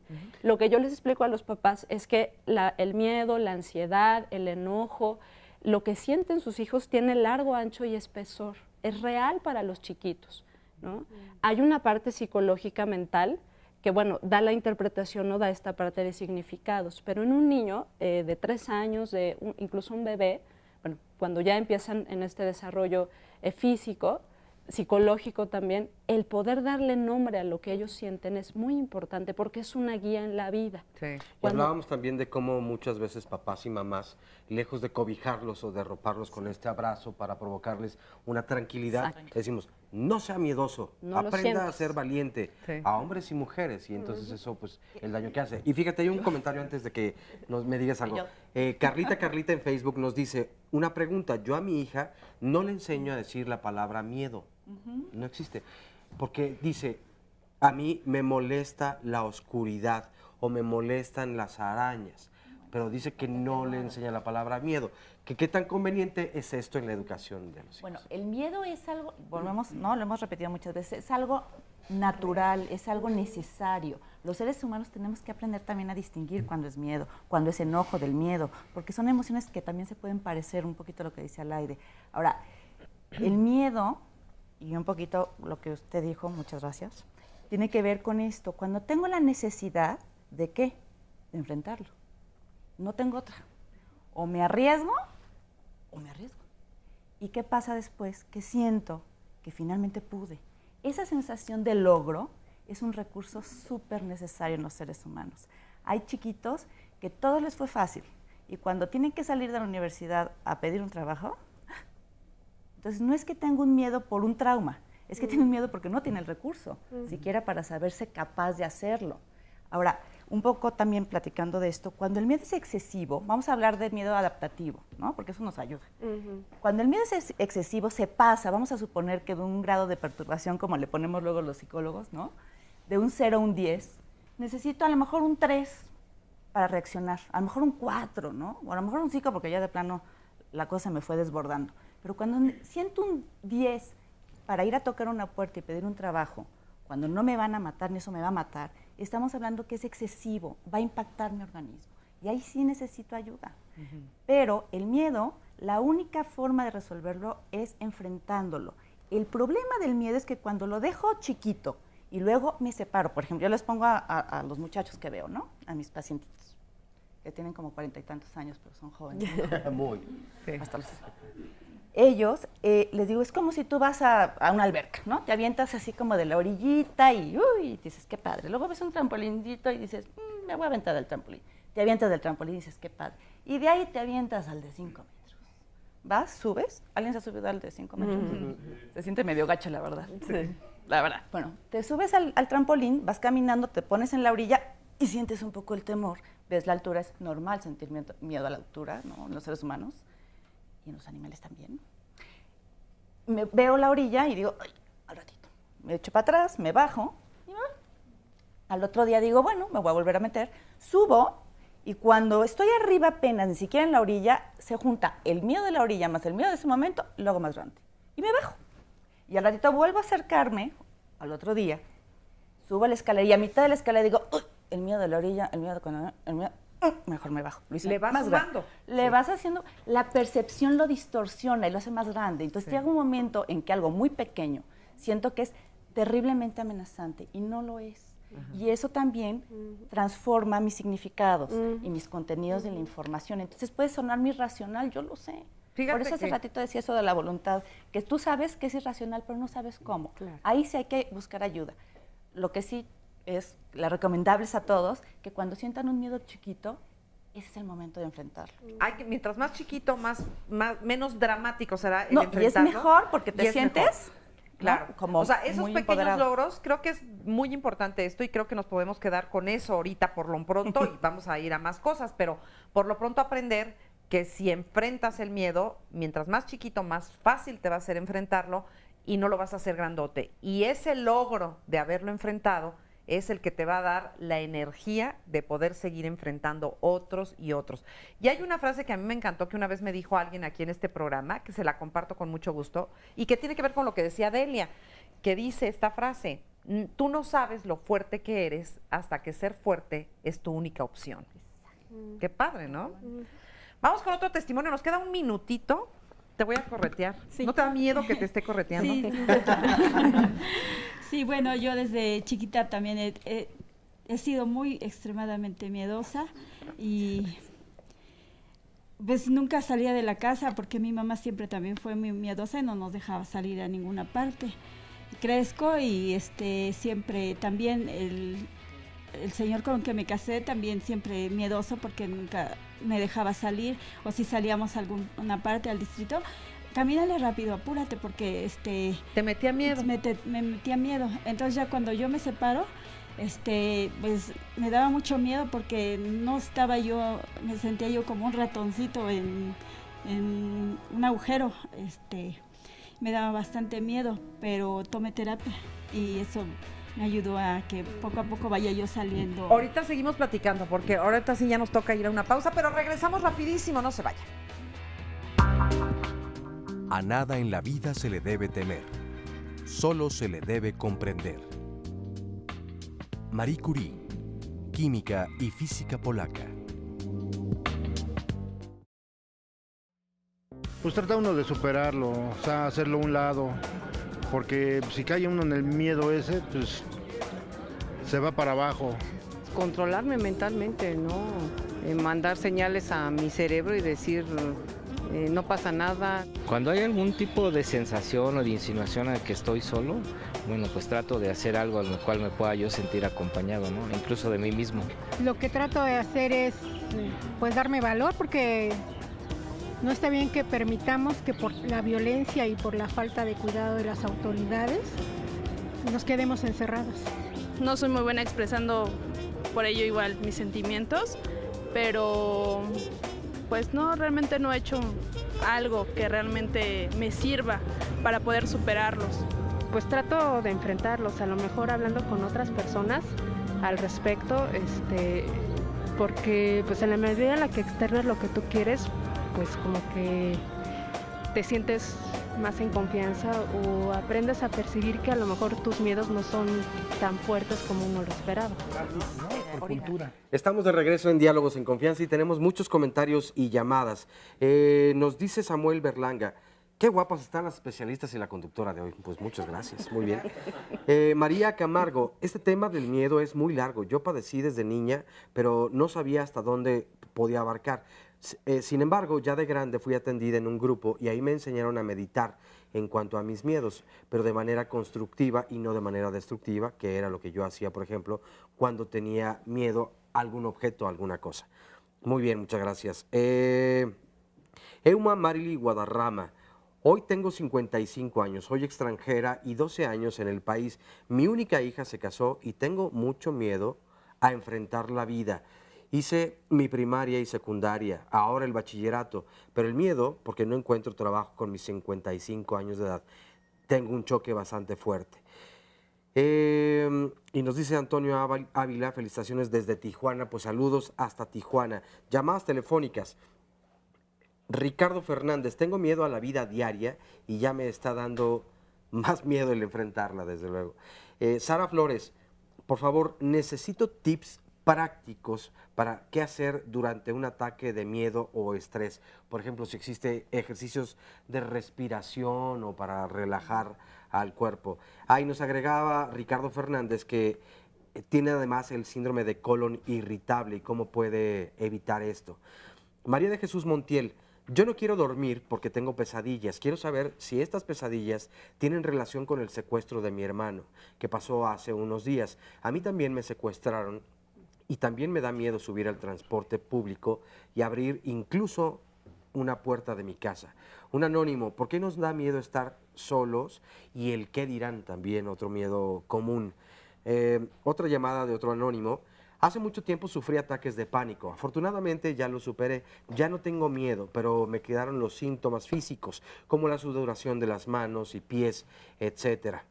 Lo que yo les explico a los papás es que el miedo, la ansiedad, el enojo, lo que sienten sus hijos tiene largo, ancho y espesor. Es real para los chiquitos, ¿no? Hay una parte psicológica mental que, bueno, da la interpretación, no da esta parte de significados, pero en un niño de 3 años, incluso un bebé, bueno, cuando ya empiezan en este desarrollo físico, psicológico también, el poder darle nombre a lo que ellos sienten es muy importante porque es una guía en la vida. Sí. Hablábamos también de cómo muchas veces papás y mamás, lejos de cobijarlos o de arroparlos con este abrazo para provocarles una tranquilidad, decimos, no sea miedoso, no aprenda a ser valiente, a hombres y mujeres, y entonces eso, pues, el daño que hace. Y fíjate, hay un comentario antes de que me digas algo. Carlita en Facebook nos dice, una pregunta, yo a mi hija no le enseño a decir la palabra miedo. No existe, porque dice, a mí me molesta la oscuridad o me molestan las arañas, pero dice que no le enseña la palabra miedo. ¿Qué tan conveniente es esto en la educación de los hijos? Bueno, el miedo es algo, volvemos, no, lo hemos repetido muchas veces, es algo natural, es algo necesario. Los seres humanos tenemos que aprender también a distinguir cuando es miedo, cuando es enojo del miedo, porque son emociones que también se pueden parecer un poquito a lo que dice Alaide. Ahora, el miedo, y un poquito lo que usted dijo, muchas gracias, tiene que ver con esto. Cuando tengo la necesidad de ¿qué? De enfrentarlo. No tengo otra. O me arriesgo o me arriesgo. ¿Y qué pasa después? Que siento que finalmente pude. Esa sensación de logro es un recurso súper necesario en los seres humanos. Hay chiquitos que todo les fue fácil y cuando tienen que salir de la universidad a pedir un trabajo, entonces no es que tenga un miedo por un trauma, es que tiene un miedo porque no tiene el recurso, siquiera para saberse capaz de hacerlo. Ahora, un poco también platicando de esto, cuando el miedo es excesivo, vamos a hablar del miedo adaptativo, ¿no? Porque eso nos ayuda. Cuando el miedo es excesivo, se pasa, vamos a suponer que de un grado de perturbación, como le ponemos luego los psicólogos, ¿no? De un 0 a un 10, necesito a lo mejor un 3 para reaccionar, a lo mejor un 4, ¿no? O a lo mejor un 5 porque ya de plano la cosa me fue desbordando. Pero cuando siento un 10 para ir a tocar una puerta y pedir un trabajo, cuando no me van a matar ni eso me va a matar, estamos hablando que es excesivo, va a impactar mi organismo. Y ahí sí necesito ayuda. Pero el miedo, la única forma de resolverlo es enfrentándolo. El problema del miedo es que cuando lo dejo chiquito y luego me separo, por ejemplo, yo les pongo a los muchachos que veo, ¿no? A mis pacientitos, que tienen como 40 y tantos años, pero son jóvenes. Muy. Sí. Hasta los... Ellos, les digo, es como si tú vas a una alberca, ¿no? Te avientas así como de la orillita y uy, dices, qué padre. Luego ves un trampolindito y dices, me voy a aventar del trampolín. Te avientas del trampolín y dices, qué padre. Y de ahí te avientas al de 5 metros. ¿Vas? ¿Subes? ¿Alguien se ha subido al de 5 metros? Se siente medio gacho, la verdad. Sí. La verdad. Bueno, te subes al trampolín, vas caminando, te pones en la orilla y sientes un poco el temor. Ves la altura, es normal sentir miedo a la altura, ¿no? En los seres humanos. Y en los animales también. Veo la orilla y digo, ay, al ratito. Me echo para atrás, me bajo y al otro día digo, bueno, me voy a volver a meter. Subo y cuando estoy arriba apenas, ni siquiera en la orilla, se junta el miedo de la orilla más el miedo de ese momento, luego más grande. Y me bajo. Y al ratito vuelvo a acercarme, al otro día, subo a la escalera y a mitad de la escalera digo, uy, el miedo de la orilla, el miedo con el miedo. Mejor me bajo. Lo hice le vas más sumando. Le vas haciendo, la percepción lo distorsiona y lo hace más grande. Entonces llega un momento en que algo muy pequeño siento que es terriblemente amenazante y no lo es. Y eso también transforma mis significados y mis contenidos de la información. Entonces puede sonar muy irracional, yo lo sé. Fíjate Por eso hace que- ratito decía eso de la voluntad, que tú sabes que es irracional, pero no sabes cómo. Ahí sí hay que buscar ayuda. Lo que sí es, la recomendable es a todos, que cuando sientan un miedo chiquito, ese es el momento de enfrentarlo. Hay que, mientras más chiquito, menos dramático será el No, y es enfrentarlo. mejor porque te Y es sientes, mejor. Claro, ¿no? Como o sea, esos muy pequeños empoderado. logros, creo que es muy importante esto y creo que nos podemos quedar con eso ahorita por lo pronto y vamos a ir a más cosas, pero por lo pronto aprender que si enfrentas el miedo, mientras más chiquito, más fácil te va a ser enfrentarlo y no lo vas a hacer grandote. Y ese logro de haberlo enfrentado es el que te va a dar la energía de poder seguir enfrentando otros y otros. Y hay una frase que a mí me encantó, que una vez me dijo alguien aquí en este programa, que se la comparto con mucho gusto, y que tiene que ver con lo que decía Delia, que dice esta frase: tú no sabes lo fuerte que eres hasta que ser fuerte es tu única opción. Qué padre, ¿no? Vamos con otro testimonio, nos queda un minutito. Te voy a corretear. ¿No te da miedo que te esté correteando? Sí. Sí, bueno, yo desde chiquita también he sido muy extremadamente miedosa y pues nunca salía de la casa porque mi mamá siempre también fue muy miedosa y no nos dejaba salir a ninguna parte. Crezco y siempre también el señor con que me casé también siempre miedoso porque nunca me dejaba salir, o si salíamos a alguna parte al distrito, camínale rápido, apúrate porque ¿Te metía miedo? Me metía miedo. Entonces ya cuando yo me separo, pues me daba mucho miedo porque no estaba yo, me sentía yo como un ratoncito en un agujero, me daba bastante miedo, pero tomé terapia y eso me ayudó a que poco a poco vaya yo saliendo. Ahorita seguimos platicando porque ahorita sí ya nos toca ir a una pausa, pero regresamos rapidísimo, no se vayan. A nada en la vida se le debe temer, solo se le debe comprender. Marie Curie, química y física polaca. Pues trata uno de superarlo, o sea, hacerlo a un lado, porque si cae uno en el miedo ese, pues se va para abajo. Controlarme mentalmente, ¿no? Mandar señales a mi cerebro y decir, no pasa nada. Cuando hay algún tipo de sensación o de insinuación a que estoy solo, bueno, pues trato de hacer algo en lo cual me pueda yo sentir acompañado, ¿no? Incluso de mí mismo. Lo que trato de hacer es, pues, darme valor, porque no está bien que permitamos que por la violencia y por la falta de cuidado de las autoridades nos quedemos encerrados. No soy muy buena expresando por ello igual mis sentimientos, pero pues no, realmente no he hecho algo que realmente me sirva para poder superarlos. Pues trato de enfrentarlos, a lo mejor hablando con otras personas al respecto, porque pues en la medida en la que externas lo que tú quieres, pues como que te sientes más en confianza o aprendes a percibir que a lo mejor tus miedos no son tan fuertes como uno lo esperaba. Por cultura. Estamos de regreso en Diálogos en Confianza y tenemos muchos comentarios y llamadas. Nos dice Samuel Berlanga: qué guapas están las especialistas y la conductora de hoy. Pues muchas gracias, muy bien. María Camargo: este tema del miedo es muy largo. Yo padecí desde niña, pero no sabía hasta dónde podía abarcar. Sin embargo, ya de grande fui atendida en un grupo y ahí me enseñaron a meditar en cuanto a mis miedos, pero de manera constructiva y no de manera destructiva, que era lo que yo hacía, por ejemplo, cuando tenía miedo a algún objeto, a alguna cosa. Muy bien, muchas gracias. Euma Marily Guadarrama: hoy tengo 55 años, soy extranjera y 12 años en el país. Mi única hija se casó y tengo mucho miedo a enfrentar la vida. Hice mi primaria y secundaria, ahora el bachillerato, pero el miedo, porque no encuentro trabajo con mis 55 años de edad. Tengo un choque bastante fuerte. Y nos dice Antonio Ávila: felicitaciones desde Tijuana, pues saludos hasta Tijuana. Llamadas telefónicas. Ricardo Fernández: tengo miedo a la vida diaria y ya me está dando más miedo el enfrentarla, desde luego. Sara Flores: por favor, necesito tips prácticos para qué hacer durante un ataque de miedo o estrés. Por ejemplo, si existe ejercicios de respiración o para relajar al cuerpo. Ahí nos agregaba Ricardo Fernández que tiene además el síndrome de colon irritable y cómo puede evitar esto. María de Jesús Montiel, yo no quiero dormir porque tengo pesadillas. Quiero saber si estas pesadillas tienen relación con el secuestro de mi hermano, que pasó hace unos días. A mí también me secuestraron y también me da miedo subir al transporte público y abrir incluso una puerta de mi casa. Un anónimo, ¿por qué nos da miedo estar solos? Y el qué dirán también, otro miedo común. Otra llamada de otro anónimo. Hace mucho tiempo sufrí ataques de pánico. Afortunadamente ya lo superé. Ya no tengo miedo, pero me quedaron los síntomas físicos, como la sudoración de las manos y pies, etcétera.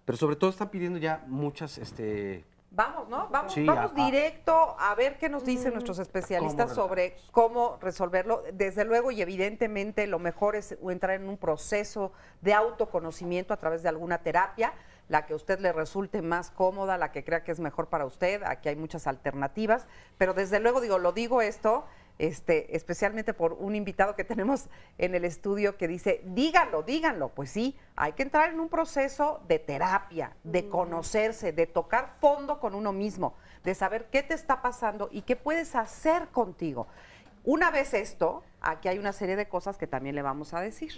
Pero sobre todo están pidiendo ya muchas... Vamos, ¿no? Vamos, Sí, vamos directo a ver qué nos dicen nuestros especialistas sobre cómo resolverlo. Desde luego y evidentemente lo mejor es entrar en un proceso de autoconocimiento a través de alguna terapia, la que a usted le resulte más cómoda, la que crea que es mejor para usted. Aquí hay muchas alternativas, pero desde luego lo digo esto especialmente por un invitado que tenemos en el estudio que dice, díganlo. Pues sí, hay que entrar en un proceso de terapia, de conocerse, de tocar fondo con uno mismo, de saber qué te está pasando y qué puedes hacer contigo. Una vez esto, aquí hay una serie de cosas que también le vamos a decir.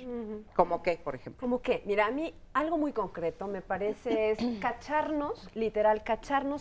¿Cómo qué, por ejemplo? ¿Cómo qué? Mira, a mí algo muy concreto me parece es cacharnos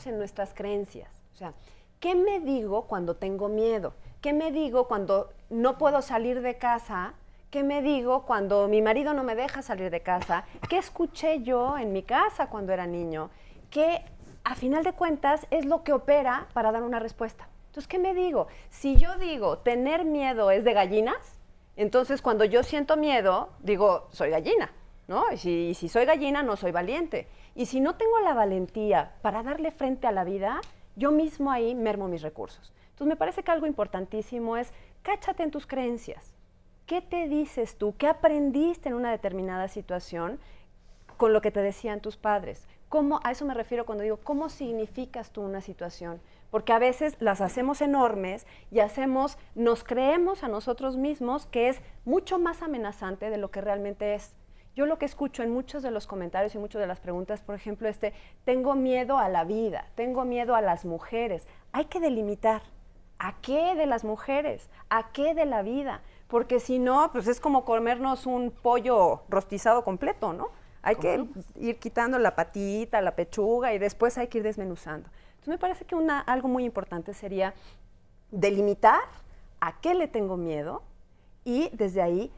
en nuestras creencias. O sea, ¿qué me digo cuando tengo miedo? ¿Qué me digo cuando no puedo salir de casa? ¿Qué me digo cuando mi marido no me deja salir de casa? ¿Qué escuché yo en mi casa cuando era niño? ¿Qué, a final de cuentas, es lo que opera para dar una respuesta? Entonces, ¿qué me digo? Si yo digo, tener miedo es de gallinas, entonces cuando yo siento miedo, digo, soy gallina, ¿no? Y si soy gallina, no soy valiente. Y si no tengo la valentía para darle frente a la vida, yo mismo ahí mermo mis recursos. Entonces, me parece que algo importantísimo es, cáchate en tus creencias. ¿Qué te dices tú? ¿Qué aprendiste en una determinada situación con lo que te decían tus padres? ¿Cómo, a eso me refiero cuando digo, ¿cómo significas tú una situación? Porque a veces las hacemos enormes y nos creemos a nosotros mismos que es mucho más amenazante de lo que realmente es. Yo lo que escucho en muchos de los comentarios y muchas de las preguntas, por ejemplo, tengo miedo a la vida, tengo miedo a las mujeres. Hay que delimitar. ¿A qué de las mujeres? ¿A qué de la vida? Porque si no, pues es como comernos un pollo rostizado completo, ¿no? Hay que ir quitando la patita, la pechuga y después hay que ir desmenuzando. Entonces me parece que algo muy importante sería delimitar a qué le tengo miedo y desde ahí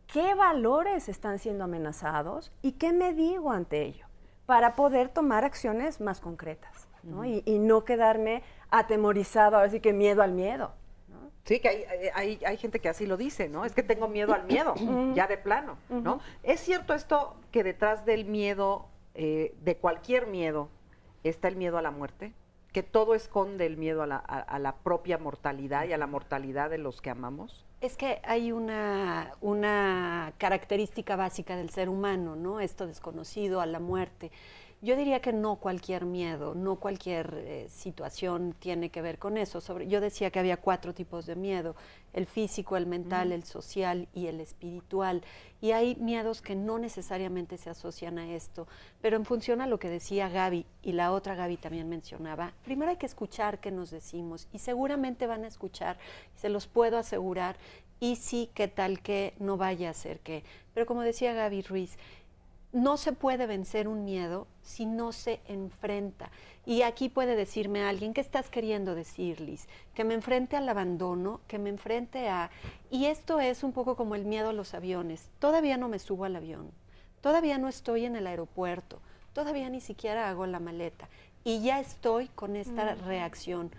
qué valores están siendo amenazados y qué me digo ante ello para poder tomar acciones más concretas, ¿no? Y no quedarme atemorizado, ahora sí que miedo al miedo. ¿No? Sí, que hay gente que así lo dice, ¿no? Es que tengo miedo al miedo, ya de plano, ¿no? ¿Es cierto esto que detrás del miedo, de cualquier miedo, está el miedo a la muerte? ¿Que todo esconde el miedo a la propia mortalidad y a la mortalidad de los que amamos? Es que hay una característica básica del ser humano, ¿no? Esto desconocido a la muerte. Yo diría que no cualquier miedo, no cualquier situación tiene que ver con eso. Yo decía que había 4 tipos de miedo, el físico, el mental, el social y el espiritual. Y hay miedos que no necesariamente se asocian a esto, pero en función a lo que decía Gaby, y la otra Gaby también mencionaba, primero hay que escuchar qué nos decimos, y seguramente van a escuchar, se los puedo asegurar, y sí, qué tal que no vaya a ser que. Pero como decía Gaby Ruiz, no se puede vencer un miedo si no se enfrenta. Y aquí puede decirme alguien, ¿qué estás queriendo decir, Liz? Que me enfrente al abandono, que me enfrente a... Y esto es un poco como el miedo a los aviones. Todavía no me subo al avión, todavía no estoy en el aeropuerto, todavía ni siquiera hago la maleta. Y ya estoy con esta reacción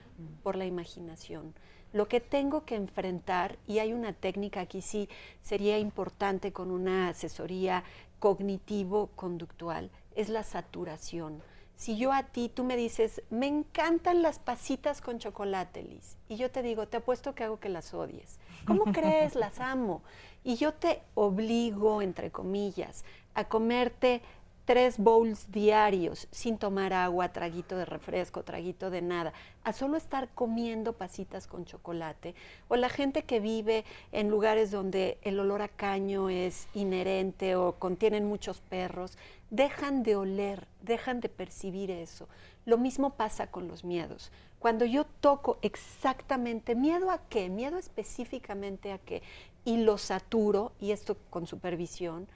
por la imaginación. Lo que tengo que enfrentar, y hay una técnica aquí sí sería importante con una asesoría cognitivo-conductual, es la saturación. Si yo a ti, tú me dices, me encantan las pasitas con chocolate, Liz, y yo te digo, te apuesto que hago que las odies. ¿Cómo crees? Las amo. Y yo te obligo, entre comillas, a comerte 3 bowls diarios sin tomar agua, traguito de refresco, traguito de nada, a solo estar comiendo pasitas con chocolate, o la gente que vive en lugares donde el olor a caño es inherente o contienen muchos perros, dejan de oler, dejan de percibir eso. Lo mismo pasa con los miedos. Cuando yo toco exactamente miedo a qué, miedo específicamente a qué, y lo saturo, y esto con supervisión,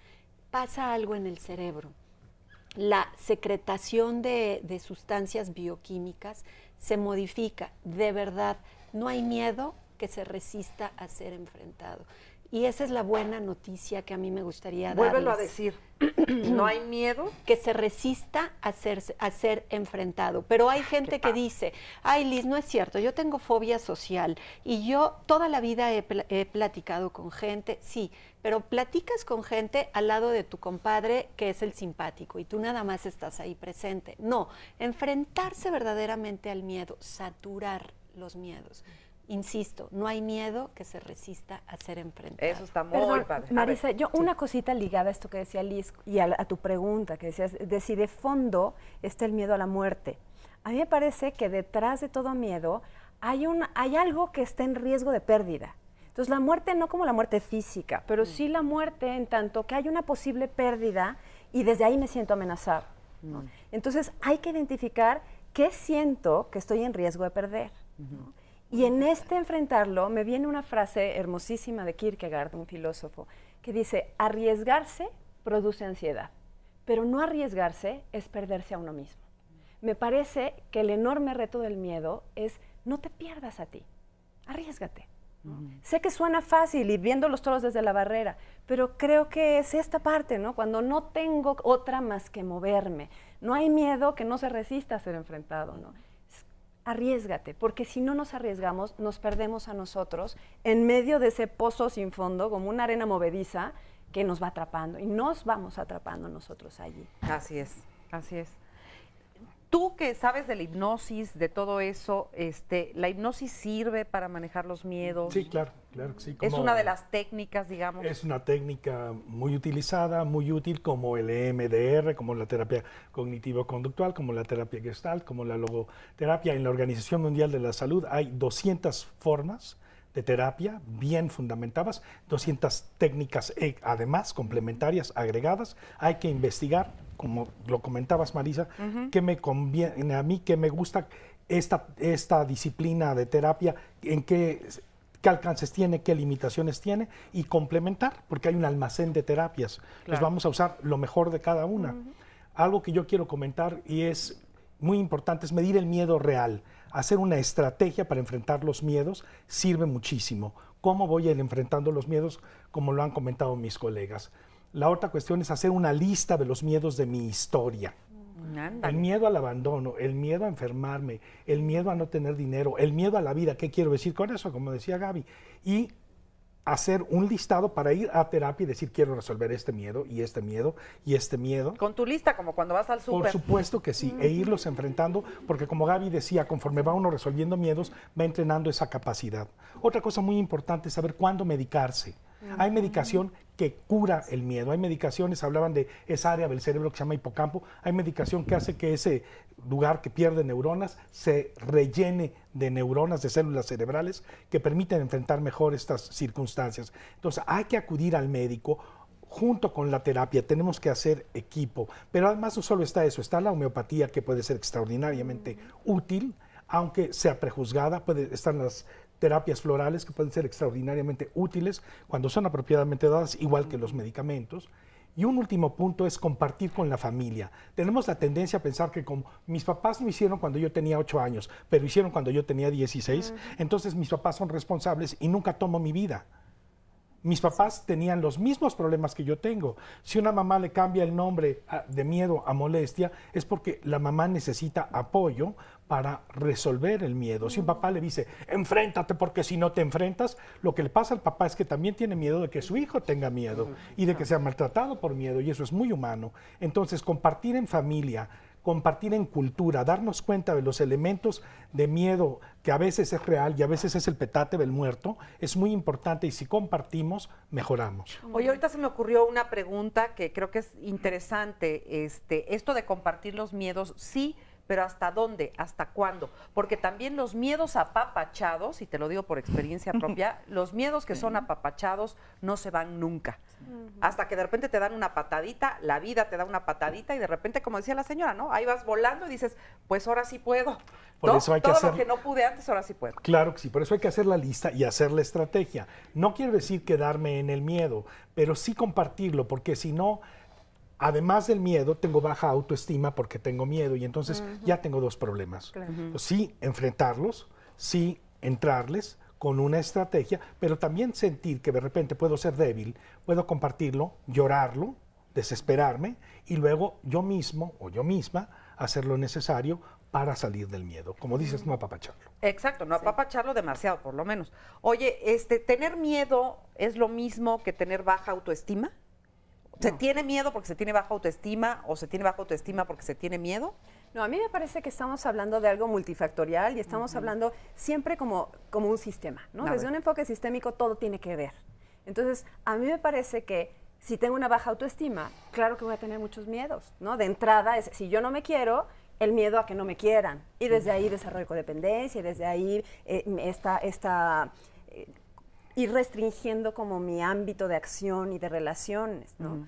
pasa algo en el cerebro. La secretación de sustancias bioquímicas se modifica. De verdad, no hay miedo que se resista a ser enfrentado. Y esa es la buena noticia que a mí me gustaría darles. Vuélvelo a decir. ¿No hay miedo? Que se resista a ser enfrentado. Pero hay gente que dice, ay Liz, no es cierto, yo tengo fobia social y yo toda la vida he platicado con gente, sí, pero platicas con gente al lado de tu compadre que es el simpático y tú nada más estás ahí presente. No, enfrentarse verdaderamente al miedo, saturar los miedos. Insisto, no hay miedo que se resista a ser enfrentado. Eso está muy padre. Marisa, una cosita ligada a esto que decía Liz y a tu pregunta, que decías, de si de fondo está el miedo a la muerte. A mí me parece que detrás de todo miedo hay algo que está en riesgo de pérdida. Entonces, la muerte no como la muerte física, pero sí la muerte en tanto que hay una posible pérdida y desde ahí me siento amenazado, ¿no? Entonces, hay que identificar qué siento que estoy en riesgo de perder, ¿no? Y en este enfrentarlo me viene una frase hermosísima de Kierkegaard, un filósofo, que dice, arriesgarse produce ansiedad, pero no arriesgarse es perderse a uno mismo. Me parece que el enorme reto del miedo es no te pierdas a ti, arriésgate. Sé que suena fácil y viendo los toros desde la barrera, pero creo que es esta parte, ¿no? Cuando no tengo otra más que moverme. No hay miedo que no se resista a ser enfrentado, ¿no? Arriésgate, porque si no nos arriesgamos, nos perdemos a nosotros en medio de ese pozo sin fondo, como una arena movediza que nos va atrapando y nos vamos atrapando nosotros allí. Así es, así es. Tú que sabes de la hipnosis, de todo eso, ¿la hipnosis sirve para manejar los miedos? Sí, claro que sí. Es una de las técnicas, digamos. Es una técnica muy utilizada, muy útil, como el EMDR, como la terapia cognitivo-conductual, como la terapia Gestalt, como la logoterapia. En la Organización Mundial de la Salud hay 200 formas de terapia bien fundamentadas, 200 técnicas además complementarias, agregadas. Hay que investigar, como lo comentabas, Marisa, qué me conviene a mí, qué me gusta esta disciplina de terapia, en qué alcances tiene, qué limitaciones tiene, y complementar, porque hay un almacén de terapias. Pues vamos a usar lo mejor de cada una. Algo que yo quiero comentar y es muy importante es medir el miedo real. Hacer una estrategia para enfrentar los miedos sirve muchísimo. ¿Cómo voy a ir enfrentando los miedos? Como lo han comentado mis colegas. La otra cuestión es hacer una lista de los miedos de mi historia. El miedo al abandono, el miedo a enfermarme, el miedo a no tener dinero, el miedo a la vida. ¿Qué quiero decir con eso? Como decía Gaby. Y hacer un listado para ir a terapia y decir, quiero resolver este miedo y este miedo y este miedo. Con tu lista, como cuando vas al súper. Por supuesto que sí, e irlos enfrentando, porque como Gaby decía, conforme va uno resolviendo miedos, va entrenando esa capacidad. Otra cosa muy importante es saber cuándo medicarse. Hay medicación que cura el miedo, hay medicaciones, hablaban de esa área del cerebro que se llama hipocampo, hay medicación que hace que ese lugar que pierde neuronas se rellene de neuronas, de células cerebrales que permiten enfrentar mejor estas circunstancias. Entonces hay que acudir al médico junto con la terapia, tenemos que hacer equipo, pero además no solo está eso, está la homeopatía que puede ser extraordinariamente útil, aunque sea prejuzgada, están las terapias florales que pueden ser extraordinariamente útiles cuando son apropiadamente dadas, igual que los medicamentos. Y un último punto es compartir con la familia. Tenemos la tendencia a pensar que como mis papás no hicieron cuando yo tenía 8 años, pero hicieron cuando yo tenía 16, entonces mis papás son responsables y nunca tomo mi vida. Mis papás tenían los mismos problemas que yo tengo. Si una mamá le cambia el nombre de miedo a molestia, es porque la mamá necesita apoyo para resolver el miedo. Si un papá le dice, enfréntate porque si no te enfrentas, lo que le pasa al papá es que también tiene miedo de que su hijo tenga miedo y de que sea maltratado por miedo, y eso es muy humano. Entonces, compartir en familia compartir en cultura, darnos cuenta de los elementos de miedo que a veces es real y a veces es el petate del muerto, es muy importante y si compartimos, mejoramos. Oye, ahorita se me ocurrió una pregunta que creo que es interesante, esto de compartir los miedos, sí, pero ¿hasta dónde? ¿Hasta cuándo? Porque también los miedos apapachados, y te lo digo por experiencia propia, los miedos que son apapachados no se van nunca. Hasta que de repente te dan una patadita, la vida te da una patadita y de repente, como decía la señora, ¿no? Ahí vas volando y dices, pues ahora sí puedo. Por eso hay que todo hacer... lo que no pude antes, ahora sí puedo. Claro que sí, por eso hay que hacer la lista y hacer la estrategia. No quiero decir quedarme en el miedo, pero sí compartirlo, porque si no... Además del miedo, tengo baja autoestima porque tengo miedo y entonces ya tengo dos problemas. Claro. Sí, enfrentarlos, sí, entrarles con una estrategia, pero también sentir que de repente puedo ser débil, puedo compartirlo, llorarlo, desesperarme y luego yo mismo o yo misma hacer lo necesario para salir del miedo. Como dices, no apapacharlo. Exacto, no apapacharlo demasiado, por lo menos. Oye, ¿tener miedo es lo mismo que tener baja autoestima? ¿Se tiene miedo porque se tiene baja autoestima o se tiene baja autoestima porque se tiene miedo? No, a mí me parece que estamos hablando de algo multifactorial y estamos hablando siempre como un sistema, ¿no? Desde un enfoque sistémico todo tiene que ver. Entonces, a mí me parece que si tengo una baja autoestima, claro que voy a tener muchos miedos, ¿no? De entrada, si yo no me quiero, el miedo a que no me quieran. Y desde ahí desarrollo codependencia y desde ahí ir restringiendo como mi ámbito de acción y de relaciones, ¿no?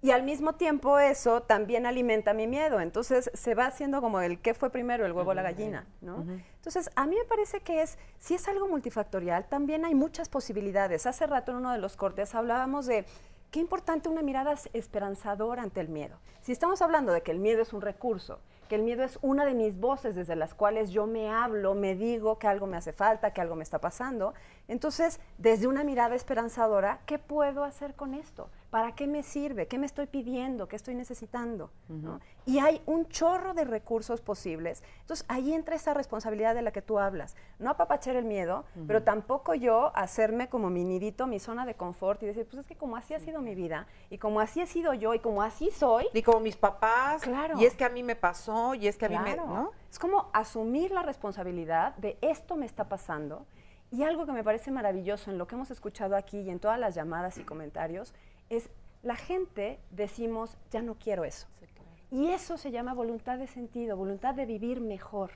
Y al mismo tiempo eso también alimenta mi miedo, entonces se va haciendo como el qué fue primero, el huevo o la gallina, ¿no? Entonces a mí me parece que si es algo multifactorial, también hay muchas posibilidades. Hace rato en uno de los cortes hablábamos de qué importante una mirada esperanzadora ante el miedo. Si estamos hablando de que el miedo es un recurso, que el miedo es una de mis voces desde las cuales yo me hablo, me digo que algo me hace falta, que algo me está pasando. Entonces, desde una mirada esperanzadora, ¿qué puedo hacer con esto? ¿Para qué me sirve? ¿Qué me estoy pidiendo? ¿Qué estoy necesitando? ¿No? Y hay un chorro de recursos posibles. Entonces, ahí entra esa responsabilidad de la que tú hablas. No apapachar el miedo, pero tampoco yo hacerme como mi nidito, mi zona de confort y decir, pues es que como así ha sido mi vida, y como así he sido yo, y como así soy. Y como mis papás, claro. Y es que a mí me pasó, y es que a mí me... ¿no? Es como asumir la responsabilidad de esto me está pasando. Y algo que me parece maravilloso en lo que hemos escuchado aquí y en todas las llamadas y comentarios es la gente decimos, ya no quiero eso. Sí, claro. Y eso se llama voluntad de sentido, voluntad de vivir mejor.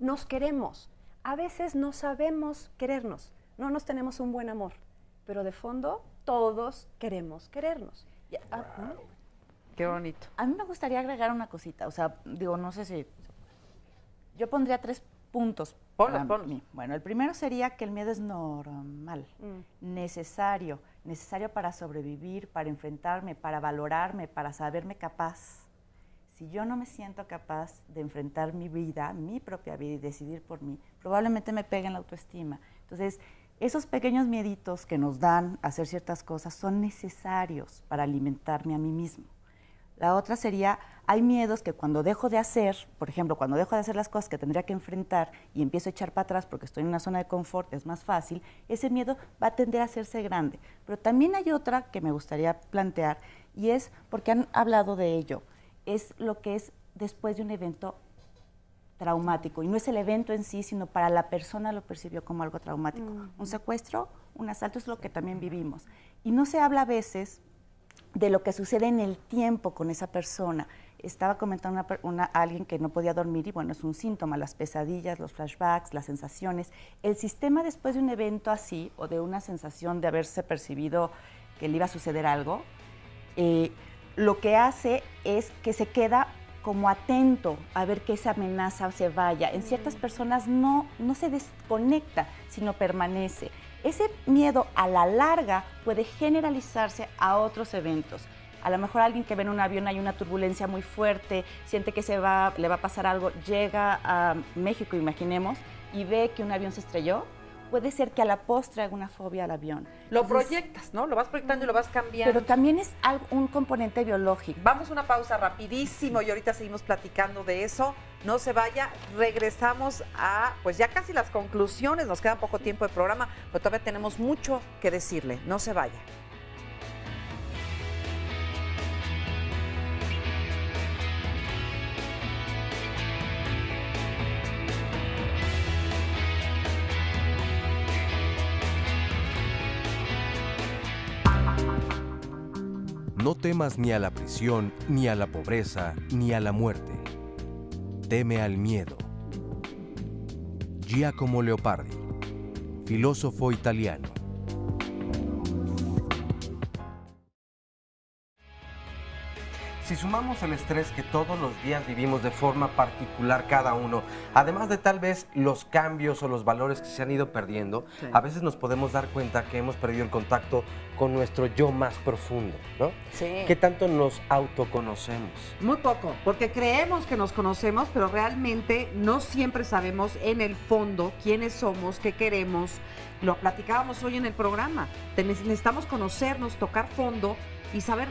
Nos queremos. A veces no sabemos querernos, no nos tenemos un buen amor, pero de fondo todos queremos querernos. ¿No? Qué bonito. A mí me gustaría agregar una cosita, o sea, digo, no sé si... Yo pondría 3 puntos. Ponlos. Bueno, el primero sería que el miedo es normal, necesario para sobrevivir, para enfrentarme, para valorarme, para saberme capaz. Si yo no me siento capaz de enfrentar mi vida, mi propia vida y decidir por mí, probablemente me pegue en la autoestima. Entonces, esos pequeños mieditos que nos dan a hacer ciertas cosas son necesarios para alimentarme a mí mismo. La otra sería, hay miedos que cuando dejo de hacer, por ejemplo, cuando dejo de hacer las cosas que tendría que enfrentar y empiezo a echar para atrás porque estoy en una zona de confort, es más fácil, ese miedo va a tender a hacerse grande. Pero también hay otra que me gustaría plantear y es, porque han hablado de ello, es lo que es después de un evento traumático. Y no es el evento en sí, sino para la persona lo percibió como algo traumático. Un secuestro, un asalto es lo que también vivimos. Y no se habla a veces de lo que sucede en el tiempo con esa persona. Estaba comentando alguien que no podía dormir y bueno, es un síntoma, las pesadillas, los flashbacks, las sensaciones. El sistema después de un evento así o de una sensación de haberse percibido que le iba a suceder algo, lo que hace es que se queda como atento a ver que esa amenaza se vaya. En ciertas personas no se desconecta, sino permanece. Ese miedo a la larga puede generalizarse a otros eventos. A lo mejor alguien que ve en un avión hay una turbulencia muy fuerte, siente que le va a pasar algo, llega a México, imaginemos, y ve que un avión se estrelló. Puede ser que a la postre haga una fobia al avión. Lo proyectas, ¿no? Lo vas proyectando y lo vas cambiando. Pero también es un componente biológico. Vamos a una pausa rapidísimo y ahorita seguimos platicando de eso. No se vaya, regresamos a, pues ya casi las conclusiones, nos queda poco tiempo de programa, pero todavía tenemos mucho que decirle. No se vaya. No temas ni a la prisión, ni a la pobreza, ni a la muerte. Teme al miedo. Giacomo Leopardi, filósofo italiano. Si sumamos el estrés que todos los días vivimos de forma particular cada uno, además de tal vez los cambios o los valores que se han ido perdiendo, Sí. a veces nos podemos dar cuenta que hemos perdido el contacto con nuestro yo más profundo, ¿no? Sí. ¿Qué tanto nos autoconocemos? Muy poco, porque creemos que nos conocemos, pero realmente no siempre sabemos en el fondo quiénes somos, qué queremos. Lo platicábamos hoy en el programa. Necesitamos conocernos, tocar fondo y saber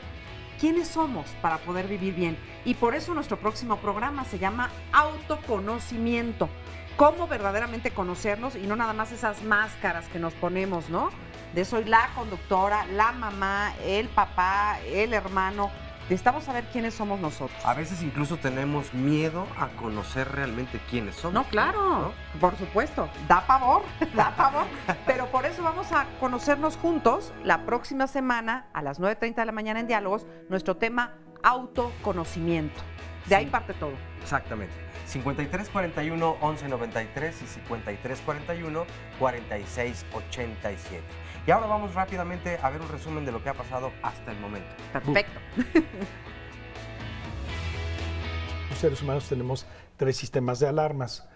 quiénes somos para poder vivir bien. Y por eso nuestro próximo programa se llama Autoconocimiento. Cómo verdaderamente conocernos y no nada más esas máscaras que nos ponemos, ¿no? De soy la conductora, la mamá, el papá, el hermano. Necesitamos saber quiénes somos nosotros. A veces incluso tenemos miedo a conocer realmente quiénes somos. No, claro, por supuesto. Da pavor, da pavor. Pero por eso vamos a conocernos juntos la próxima semana a las 9:30 de la mañana en Diálogos, nuestro tema autoconocimiento. De ahí parte todo. Exactamente. 5341-1193 y 5341-4687. Y ahora vamos rápidamente a ver un resumen de lo que ha pasado hasta el momento. Perfecto. Los seres humanos tenemos 3 sistemas de alarmas.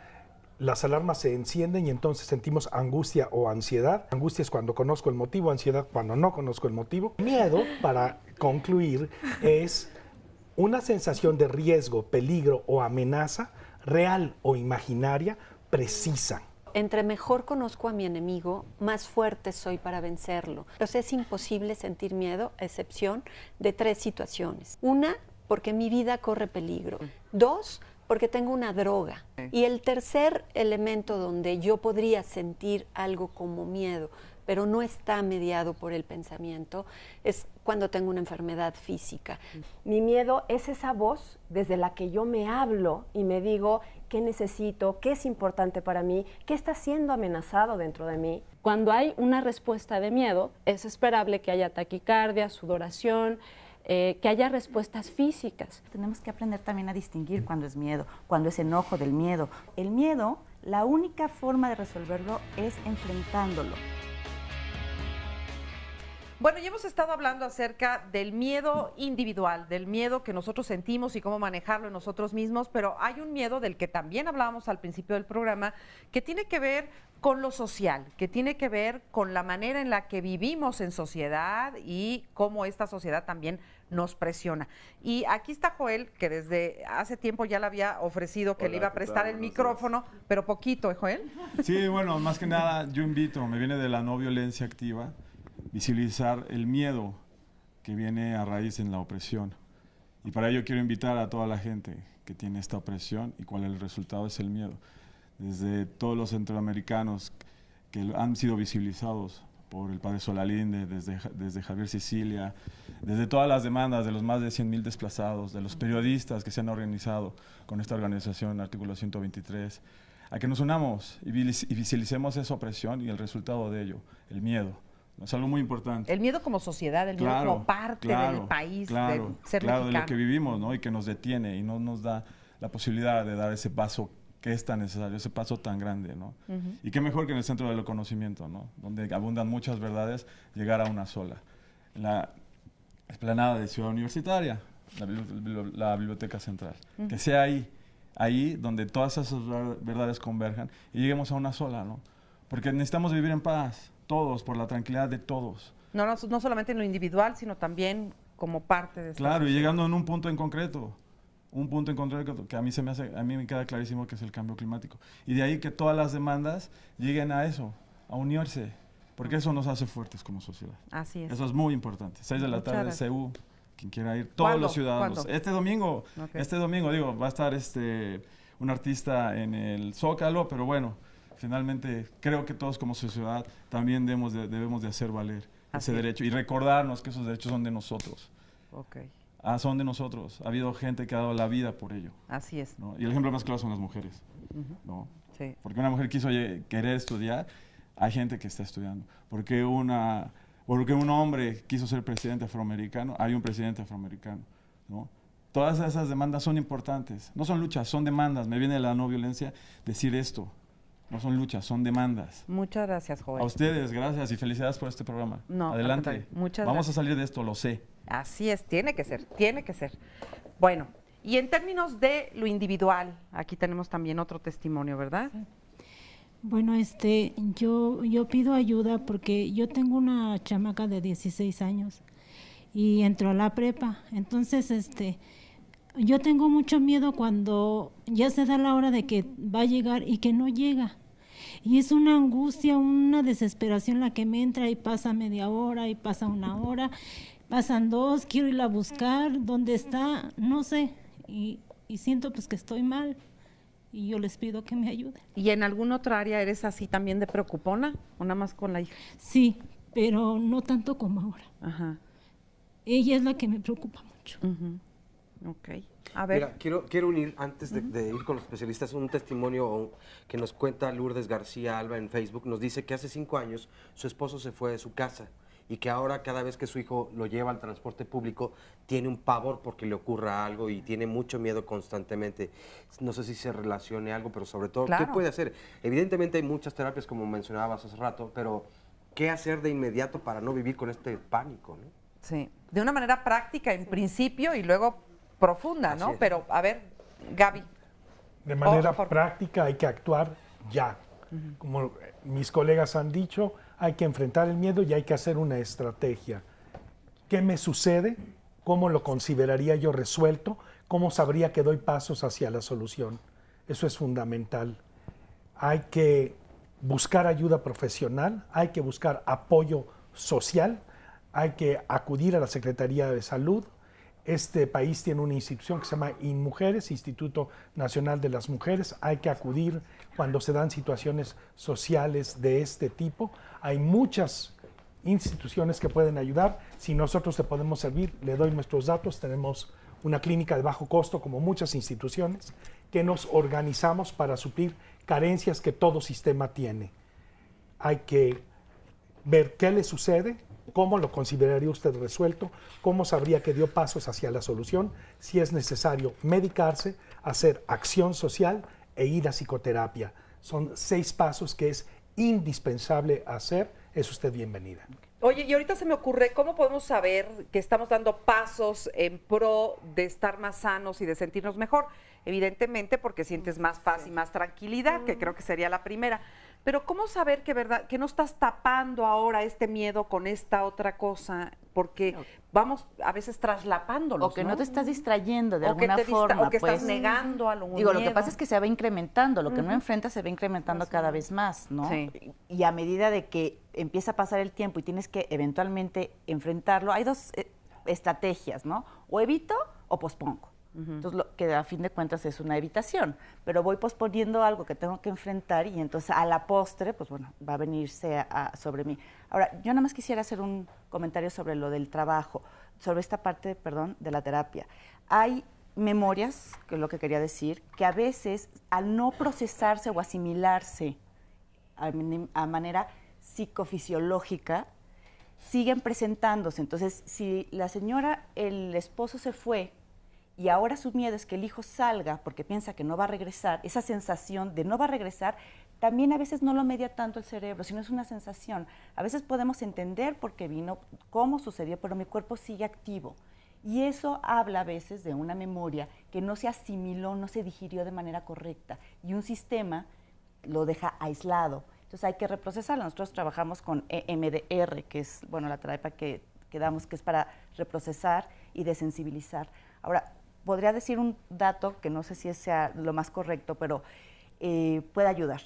Las alarmas se encienden y entonces sentimos angustia o ansiedad. Angustia es cuando conozco el motivo, ansiedad cuando no conozco el motivo. Miedo, para concluir, es una sensación de riesgo, peligro o amenaza, real o imaginaria, precisa. Entre mejor conozco a mi enemigo, más fuerte soy para vencerlo. Entonces es imposible sentir miedo, a excepción de 3 situaciones. Una, porque mi vida corre peligro. 2, porque tengo una droga. Y el tercer elemento donde yo podría sentir algo como miedo, pero no está mediado por el pensamiento, es cuando tengo una enfermedad física. Mi miedo es esa voz desde la que yo me hablo y me digo qué necesito, qué es importante para mí, qué está siendo amenazado dentro de mí. Cuando hay una respuesta de miedo, es esperable que haya taquicardia, sudoración, que haya respuestas físicas. Tenemos que aprender también a distinguir cuando es miedo, cuando es enojo del miedo. El miedo, la única forma de resolverlo es enfrentándolo. Bueno, ya hemos estado hablando acerca del miedo individual, del miedo que nosotros sentimos y cómo manejarlo en nosotros mismos, pero hay un miedo del que también hablábamos al principio del programa, que tiene que ver con lo social, que tiene que ver con la manera en la que vivimos en sociedad y cómo esta sociedad también nos presiona. Y aquí está Joel, que desde hace tiempo ya le había ofrecido que le iba a prestar el micrófono, pero poquito, ¿eh, Joel? Sí, bueno, más que nada yo invito, me viene de la no violencia activa, visibilizar el miedo que viene a raíz en la opresión. Y para ello quiero invitar a toda la gente que tiene esta opresión y cuál es el resultado es el miedo. Desde todos los centroamericanos que han sido visibilizados por el padre Solalinde, desde Javier Sicilia, desde todas las demandas de los más de 100,000 desplazados, de los periodistas que se han organizado con esta organización, Artículo 123, a que nos unamos y visibilicemos esa opresión y el resultado de ello, el miedo. Es algo muy importante. El miedo como sociedad, el miedo como parte del país, de ser mexicano. de lo que vivimos, ¿no? Y que nos detiene y no nos da la posibilidad de dar ese paso que es tan necesario, ese paso tan grande, ¿no? Y qué mejor que en el centro del conocimiento, ¿no? Donde abundan muchas verdades, llegar a una sola. En la explanada de Ciudad Universitaria, la Biblioteca Central. Que sea ahí donde todas esas verdades converjan y lleguemos a una sola, ¿no? Porque necesitamos vivir en paz. Todos, por la tranquilidad de todos. No solamente en lo individual, sino también como parte de esta Claro, y sociedad. llegando en un punto en concreto que a mí me queda clarísimo que es el cambio climático. Y de ahí que todas las demandas lleguen a eso, a unirse, porque eso nos hace fuertes como sociedad. Así es. Eso es muy importante. 6 de la Muchas tarde, gracias. CU, quien quiera ir, todos los ciudadanos. ¿Cuándo? Este domingo, Okay. va a estar un artista en el Zócalo, pero bueno, finalmente creo que todos como sociedad también debemos de hacer valer ese derecho y recordarnos que esos derechos son de nosotros. Okay. Son de nosotros. Ha habido gente que ha dado la vida por ello. Así es. ¿No? Y el ejemplo más claro son las mujeres. ¿No? Sí. Porque una mujer quiso querer estudiar, hay gente que está estudiando. Porque una Porque un hombre quiso ser presidente afroamericano, hay un presidente afroamericano, ¿no? Todas esas demandas son importantes. No son luchas, son demandas. Me viene de la no violencia decir esto. No son luchas, son demandas. Muchas gracias, Joel. A ustedes, gracias y felicidades por este programa. No, adelante. Muchas Vamos gracias. a salir de esto, lo sé. Así es, tiene que ser, tiene que ser. Bueno, y en términos de lo individual, aquí tenemos también otro testimonio, ¿verdad? Sí. Bueno, yo pido ayuda porque yo tengo una chamaca de 16 años y entró a la prepa. Entonces, yo tengo mucho miedo cuando ya se da la hora de que va a llegar y que no llega. Y es una angustia, una desesperación la que me entra y pasa media hora y pasa una hora, pasan 2, quiero irla a buscar, ¿dónde está? No sé, y siento pues que estoy mal. Y yo les pido que me ayuden. ¿Y en alguna otra área eres así también de preocupona o nada más con la hija? Sí, pero no tanto como ahora. Ajá. Ella es la que me preocupa mucho. Ok. A ver. Mira, quiero unir, antes de ir con los especialistas, un testimonio que nos cuenta Lourdes García Alba en Facebook. Nos dice que hace 5 años su esposo se fue de su casa y que ahora cada vez que su hijo lo lleva al transporte público tiene un pavor porque le ocurra algo y tiene mucho miedo constantemente. No sé si se relacione algo, pero sobre todo, claro, ¿qué puede hacer? Evidentemente hay muchas terapias, como mencionabas hace rato, pero ¿qué hacer de inmediato para no vivir con este pánico, ¿no? Sí, de una manera práctica en principio y luego profunda, ¿no? Pero, a ver, Gaby. De manera práctica hay que actuar ya. Como mis colegas han dicho, hay que enfrentar el miedo y hay que hacer una estrategia. ¿Qué me sucede? ¿Cómo lo consideraría yo resuelto? ¿Cómo sabría que doy pasos hacia la solución? Eso es fundamental. Hay que buscar ayuda profesional, hay que buscar apoyo social, hay que acudir a la Secretaría de Salud. Este país tiene una institución que se llama INMujeres, Instituto Nacional de las Mujeres. Hay que acudir cuando se dan situaciones sociales de este tipo. Hay muchas instituciones que pueden ayudar. Si nosotros te podemos servir, le doy nuestros datos. Tenemos una clínica de bajo costo, como muchas instituciones, que nos organizamos para suplir carencias que todo sistema tiene. Hay que ver qué le sucede, cómo lo consideraría usted resuelto, cómo sabría que dio pasos hacia la solución, si es necesario medicarse, hacer acción social e ir a psicoterapia. Son 6 pasos que es indispensable hacer. Es usted bienvenida. Oye, y ahorita se me ocurre, ¿cómo podemos saber que estamos dando pasos en pro de estar más sanos y de sentirnos mejor? Evidentemente porque sientes más paz y más tranquilidad, que creo que sería la primera. Pero ¿cómo saber que no estás tapando ahora este miedo con esta otra cosa? Porque vamos a veces traslapándolos, o que no te estás distrayendo de o alguna forma. O que pues, estás negando a lo Digo, miedo. lo que pasa es que se va incrementando, lo que no enfrentas se va incrementando cada vez más, ¿no? Sí. Y a medida de que empieza a pasar el tiempo y tienes que eventualmente enfrentarlo, hay 2 estrategias, ¿no? O evito o pospongo. Entonces, lo que a fin de cuentas es una evitación, pero voy posponiendo algo que tengo que enfrentar y entonces a la postre, pues bueno, va a venirse sobre mí. Ahora, yo nada más quisiera hacer un comentario sobre lo del trabajo, sobre esta parte, perdón, de la terapia. Hay memorias, que es lo que quería decir, que a veces al no procesarse o asimilarse a manera psicofisiológica, siguen presentándose. Entonces, si la señora, el esposo se fue, y ahora su miedo es que el hijo salga porque piensa que no va a regresar, esa sensación de no va a regresar, también a veces no lo media tanto el cerebro, sino es una sensación. A veces podemos entender por qué vino, cómo sucedió, pero mi cuerpo sigue activo. Y eso habla a veces de una memoria que no se asimiló, no se digirió de manera correcta. Y un sistema lo deja aislado. Entonces hay que reprocesarlo. Nosotros trabajamos con EMDR, que es la terapia que damos, que es para reprocesar y desensibilizar. Ahora, podría decir un dato que no sé si sea lo más correcto, pero puede ayudar.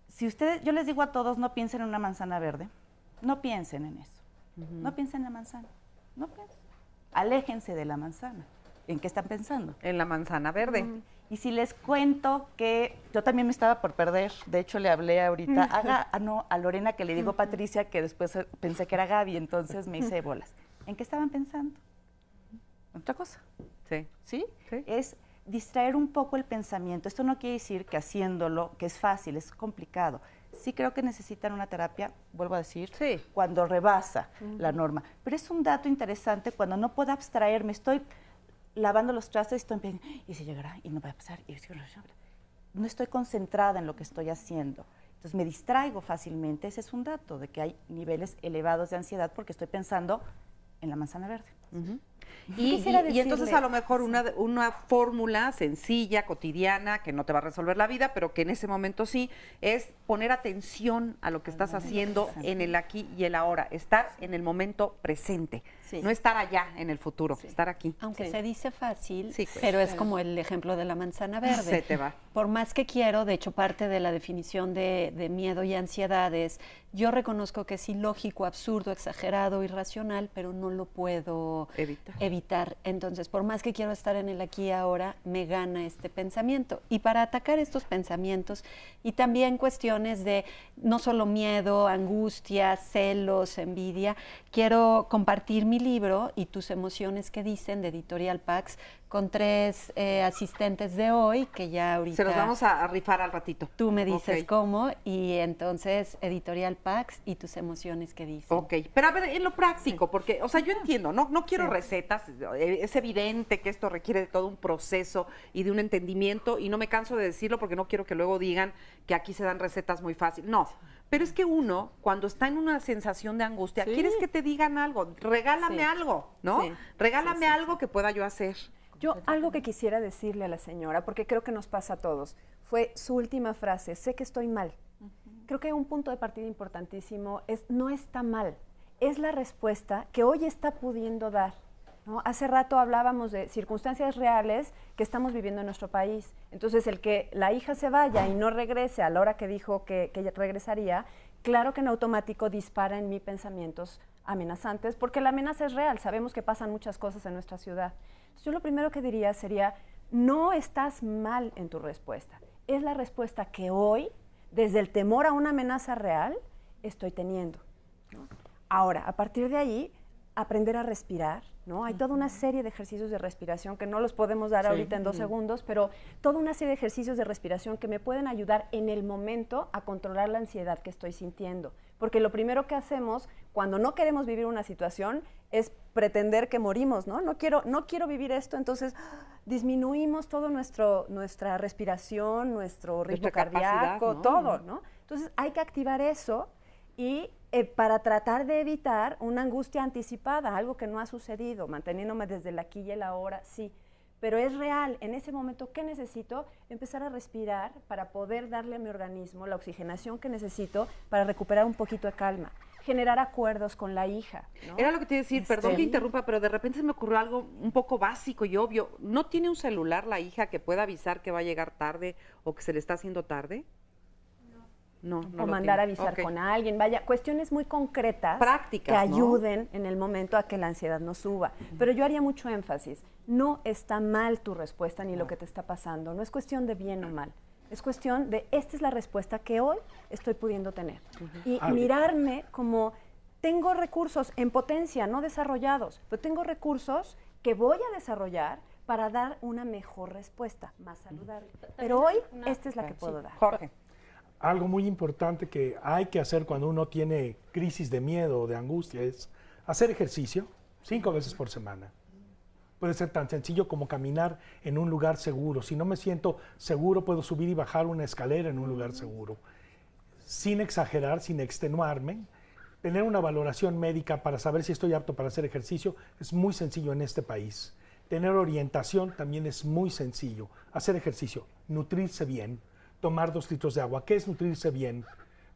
Si ustedes, yo les digo a todos, no piensen en una manzana verde, no piensen en eso, no piensen en la manzana, no piensen. Aléjense de la manzana. ¿En qué están pensando? En la manzana verde. Y si les cuento que yo también me estaba por perder, de hecho le hablé ahorita a Lorena, que le digo Patricia, que después pensé que era Gaby, entonces me hice bolas. ¿En qué estaban pensando? Otra cosa. Sí. ¿Sí? Es distraer un poco el pensamiento. Esto no quiere decir que haciéndolo, que es fácil, es complicado. sí creo que necesitan una terapia, vuelvo a decir, cuando rebasa la norma. Pero es un dato interesante cuando no puedo abstraerme, estoy lavando los trastes y estoy pensando, ¿y si llegará? ¿Y no va a pasar? No estoy concentrada en lo que estoy haciendo. Entonces me distraigo fácilmente. Ese es un dato de que hay niveles elevados de ansiedad porque estoy pensando en la manzana verde. Y entonces a lo mejor una fórmula sencilla, cotidiana, que no te va a resolver la vida, pero que en ese momento sí, es poner atención a lo que estás haciendo en el aquí y el ahora, estar en el momento presente, no estar allá en el futuro, estar aquí. Aunque se dice fácil, pues. pero es como el ejemplo de la manzana verde. Se te va. Por más que quiero, de hecho parte de la definición de miedo y ansiedad es, yo reconozco que es ilógico, absurdo, exagerado, irracional, pero no lo puedo evitar. Entonces, por más que quiero estar en el aquí y ahora, me gana este pensamiento. Y para atacar estos pensamientos y también cuestiones de no solo miedo, angustia, celos, envidia, quiero compartir mi libro y tus emociones que dicen de Editorial Pax con 3 asistentes de hoy que ya ahorita... Se los vamos a rifar al ratito. Tú me dices cómo y entonces Editorial Pax y tus emociones que dicen. Ok, pero a ver, en lo práctico, porque, o sea, yo entiendo, no quiero recetas, es evidente que esto requiere de todo un proceso y de un entendimiento y no me canso de decirlo porque no quiero que luego digan que aquí se dan recetas muy fácil. No, pero es que uno, cuando está en una sensación de angustia, quieres que te digan algo, regálame algo, ¿no? Regálame algo que pueda yo hacer. Yo algo que quisiera decirle a la señora, porque creo que nos pasa a todos, fue su última frase, sé que estoy mal. Creo que un punto de partida importantísimo es, no está mal, es la respuesta que hoy está pudiendo dar, ¿no? Hace rato hablábamos de circunstancias reales que estamos viviendo en nuestro país. Entonces, el que la hija se vaya y no regrese a la hora que dijo que regresaría, claro que en automático dispara en mí pensamientos amenazantes, porque la amenaza es real, sabemos que pasan muchas cosas en nuestra ciudad. Yo lo primero que diría sería, no estás mal en tu respuesta, es la respuesta que hoy, desde el temor a una amenaza real, estoy teniendo, ¿no? Ahora, a partir de ahí, aprender a respirar, ¿no? Hay toda una serie de ejercicios de respiración que no los podemos dar ahorita en 2 segundos, pero toda una serie de ejercicios de respiración que me pueden ayudar en el momento a controlar la ansiedad que estoy sintiendo. Porque lo primero que hacemos cuando no queremos vivir una situación es pretender que morimos, ¿no? No quiero vivir esto, entonces disminuimos todo nuestra respiración, nuestro ritmo cardíaco, todo, ¿no? Entonces hay que activar eso y para tratar de evitar una angustia anticipada, algo que no ha sucedido, manteniéndome desde el aquí y el ahora, sí. Pero es real, en ese momento, ¿qué necesito? Empezar a respirar para poder darle a mi organismo la oxigenación que necesito para recuperar un poquito de calma. Generar acuerdos con la hija, ¿no? Era lo que te iba a decir, perdón que interrumpa, pero de repente se me ocurrió algo un poco básico y obvio. ¿No tiene un celular la hija que pueda avisar que va a llegar tarde o que se le está haciendo tarde? No o mandar a avisar con alguien, vaya, cuestiones muy concretas, prácticas, que ayuden en el momento a que la ansiedad no suba. Pero yo haría mucho énfasis, no está mal tu respuesta ni lo que te está pasando, no es cuestión de bien o mal, es cuestión de esta es la respuesta que hoy estoy pudiendo tener. Y mirarme como tengo recursos en potencia, no desarrollados, pero tengo recursos que voy a desarrollar para dar una mejor respuesta, más saludable. Pero hoy esta es la que puedo dar. Jorge. Algo muy importante que hay que hacer cuando uno tiene crisis de miedo o de angustia es hacer ejercicio 5 veces por semana. Puede ser tan sencillo como caminar en un lugar seguro. Si no me siento seguro, puedo subir y bajar una escalera en un lugar seguro. Sin exagerar, sin extenuarme. Tener una valoración médica para saber si estoy apto para hacer ejercicio es muy sencillo en este país. Tener orientación también es muy sencillo. Hacer ejercicio, nutrirse bien. Tomar 2 litros de agua. ¿Qué es nutrirse bien?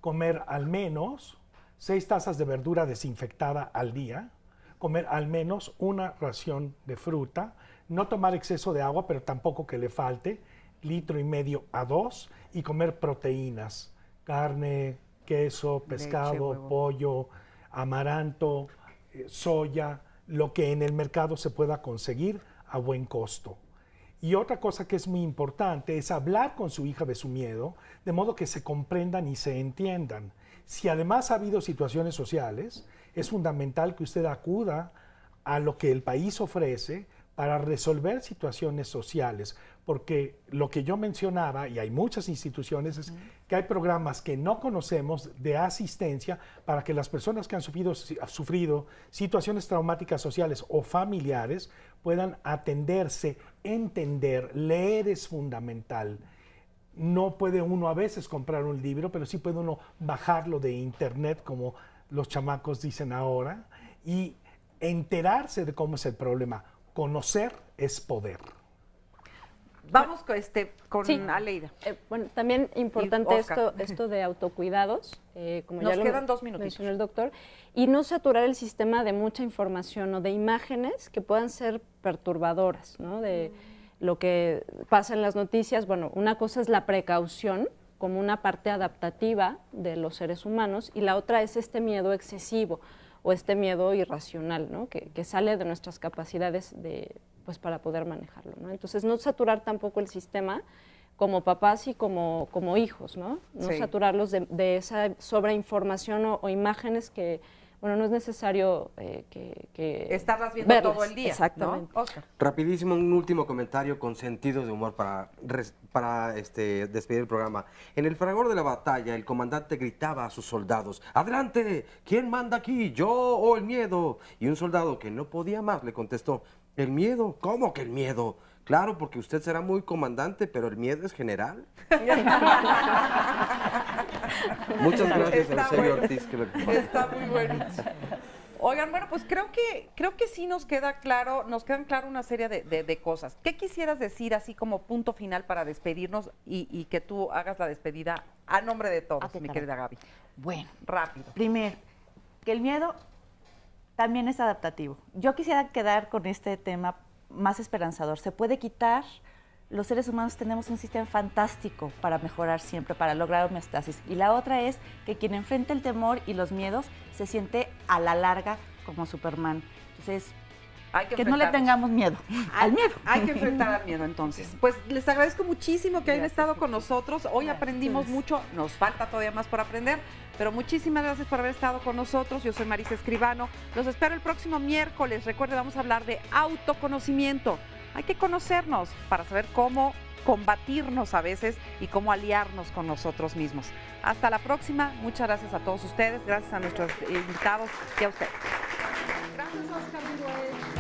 Comer al menos 6 tazas de verdura desinfectada al día, comer al menos una ración de fruta, no tomar exceso de agua, pero tampoco que le falte, 1,5 litros a 2, y comer proteínas, carne, queso, pescado, leche, pollo, amaranto, soya, lo que en el mercado se pueda conseguir a buen costo. Y otra cosa que es muy importante es hablar con su hija de su miedo, de modo que se comprendan y se entiendan. Si además ha habido situaciones sociales, es fundamental que usted acuda a lo que el país ofrece para resolver situaciones sociales, porque lo que yo mencionaba, y hay muchas instituciones, es que hay programas que no conocemos de asistencia para que las personas que han sufrido situaciones traumáticas sociales o familiares puedan atenderse, entender, leer es fundamental. No puede uno a veces comprar un libro, pero sí puede uno bajarlo de internet, como los chamacos dicen ahora, y enterarse de cómo es el problema. Conocer es poder. Vamos con Sí. Aleida. Bueno, también importante Oscar. esto de autocuidados, como Nos ya lo quedan 2 minutitos. mencionó el doctor, y no saturar el sistema de mucha información o de imágenes que puedan ser perturbadoras, ¿no? De lo que pasa en las noticias. Bueno, una cosa es la precaución como una parte adaptativa de los seres humanos, y la otra es este miedo excesivo o este miedo irracional, ¿no? que sale de nuestras capacidades pues para poder manejarlo, ¿no? Entonces, no saturar tampoco el sistema como papás y como hijos, ¿no? No Sí. saturarlos de esa sobreinformación o imágenes que, bueno, no es necesario que estarlas viendo verlas. todo el día, Exactamente. ¿no? Oscar. Rapidísimo, un último comentario con sentido de humor para despedir el programa. En el fragor de la batalla, el comandante gritaba a sus soldados: ¡adelante! ¿Quién manda aquí, yo o el miedo? Y un soldado que no podía más le contestó: ¿el miedo? ¿Cómo que el miedo? Claro, porque usted será muy comandante, pero el miedo es general. Muchas gracias, Está Eusebio bueno. Ortiz. Que lo compartió. Está muy bueno. Oigan, bueno, pues creo que sí nos quedan claro una serie de cosas. ¿Qué quisieras decir así como punto final para despedirnos y que tú hagas la despedida a nombre de todos, mi querida Gaby? Bueno, rápido. Primero, que el miedo también es adaptativo. Yo quisiera quedar con este tema más esperanzador. Se puede quitar. Los seres humanos tenemos un sistema fantástico para mejorar siempre, para lograr homeostasis. Y la otra es que quien enfrenta el temor y los miedos se siente a la larga como Superman. Entonces, que no le tengamos miedo al miedo. Hay que enfrentar al miedo, entonces. Pues les agradezco muchísimo que hayan estado con nosotros. Hoy aprendimos mucho, nos falta todavía más por aprender, pero muchísimas gracias por haber estado con nosotros. Yo soy Marisa Escribano. Los espero el próximo miércoles. Recuerden, vamos a hablar de autoconocimiento. Hay que conocernos para saber cómo combatirnos a veces y cómo aliarnos con nosotros mismos. Hasta la próxima. Muchas gracias a todos ustedes, gracias a nuestros invitados y a ustedes. Gracias, Oscar Virués.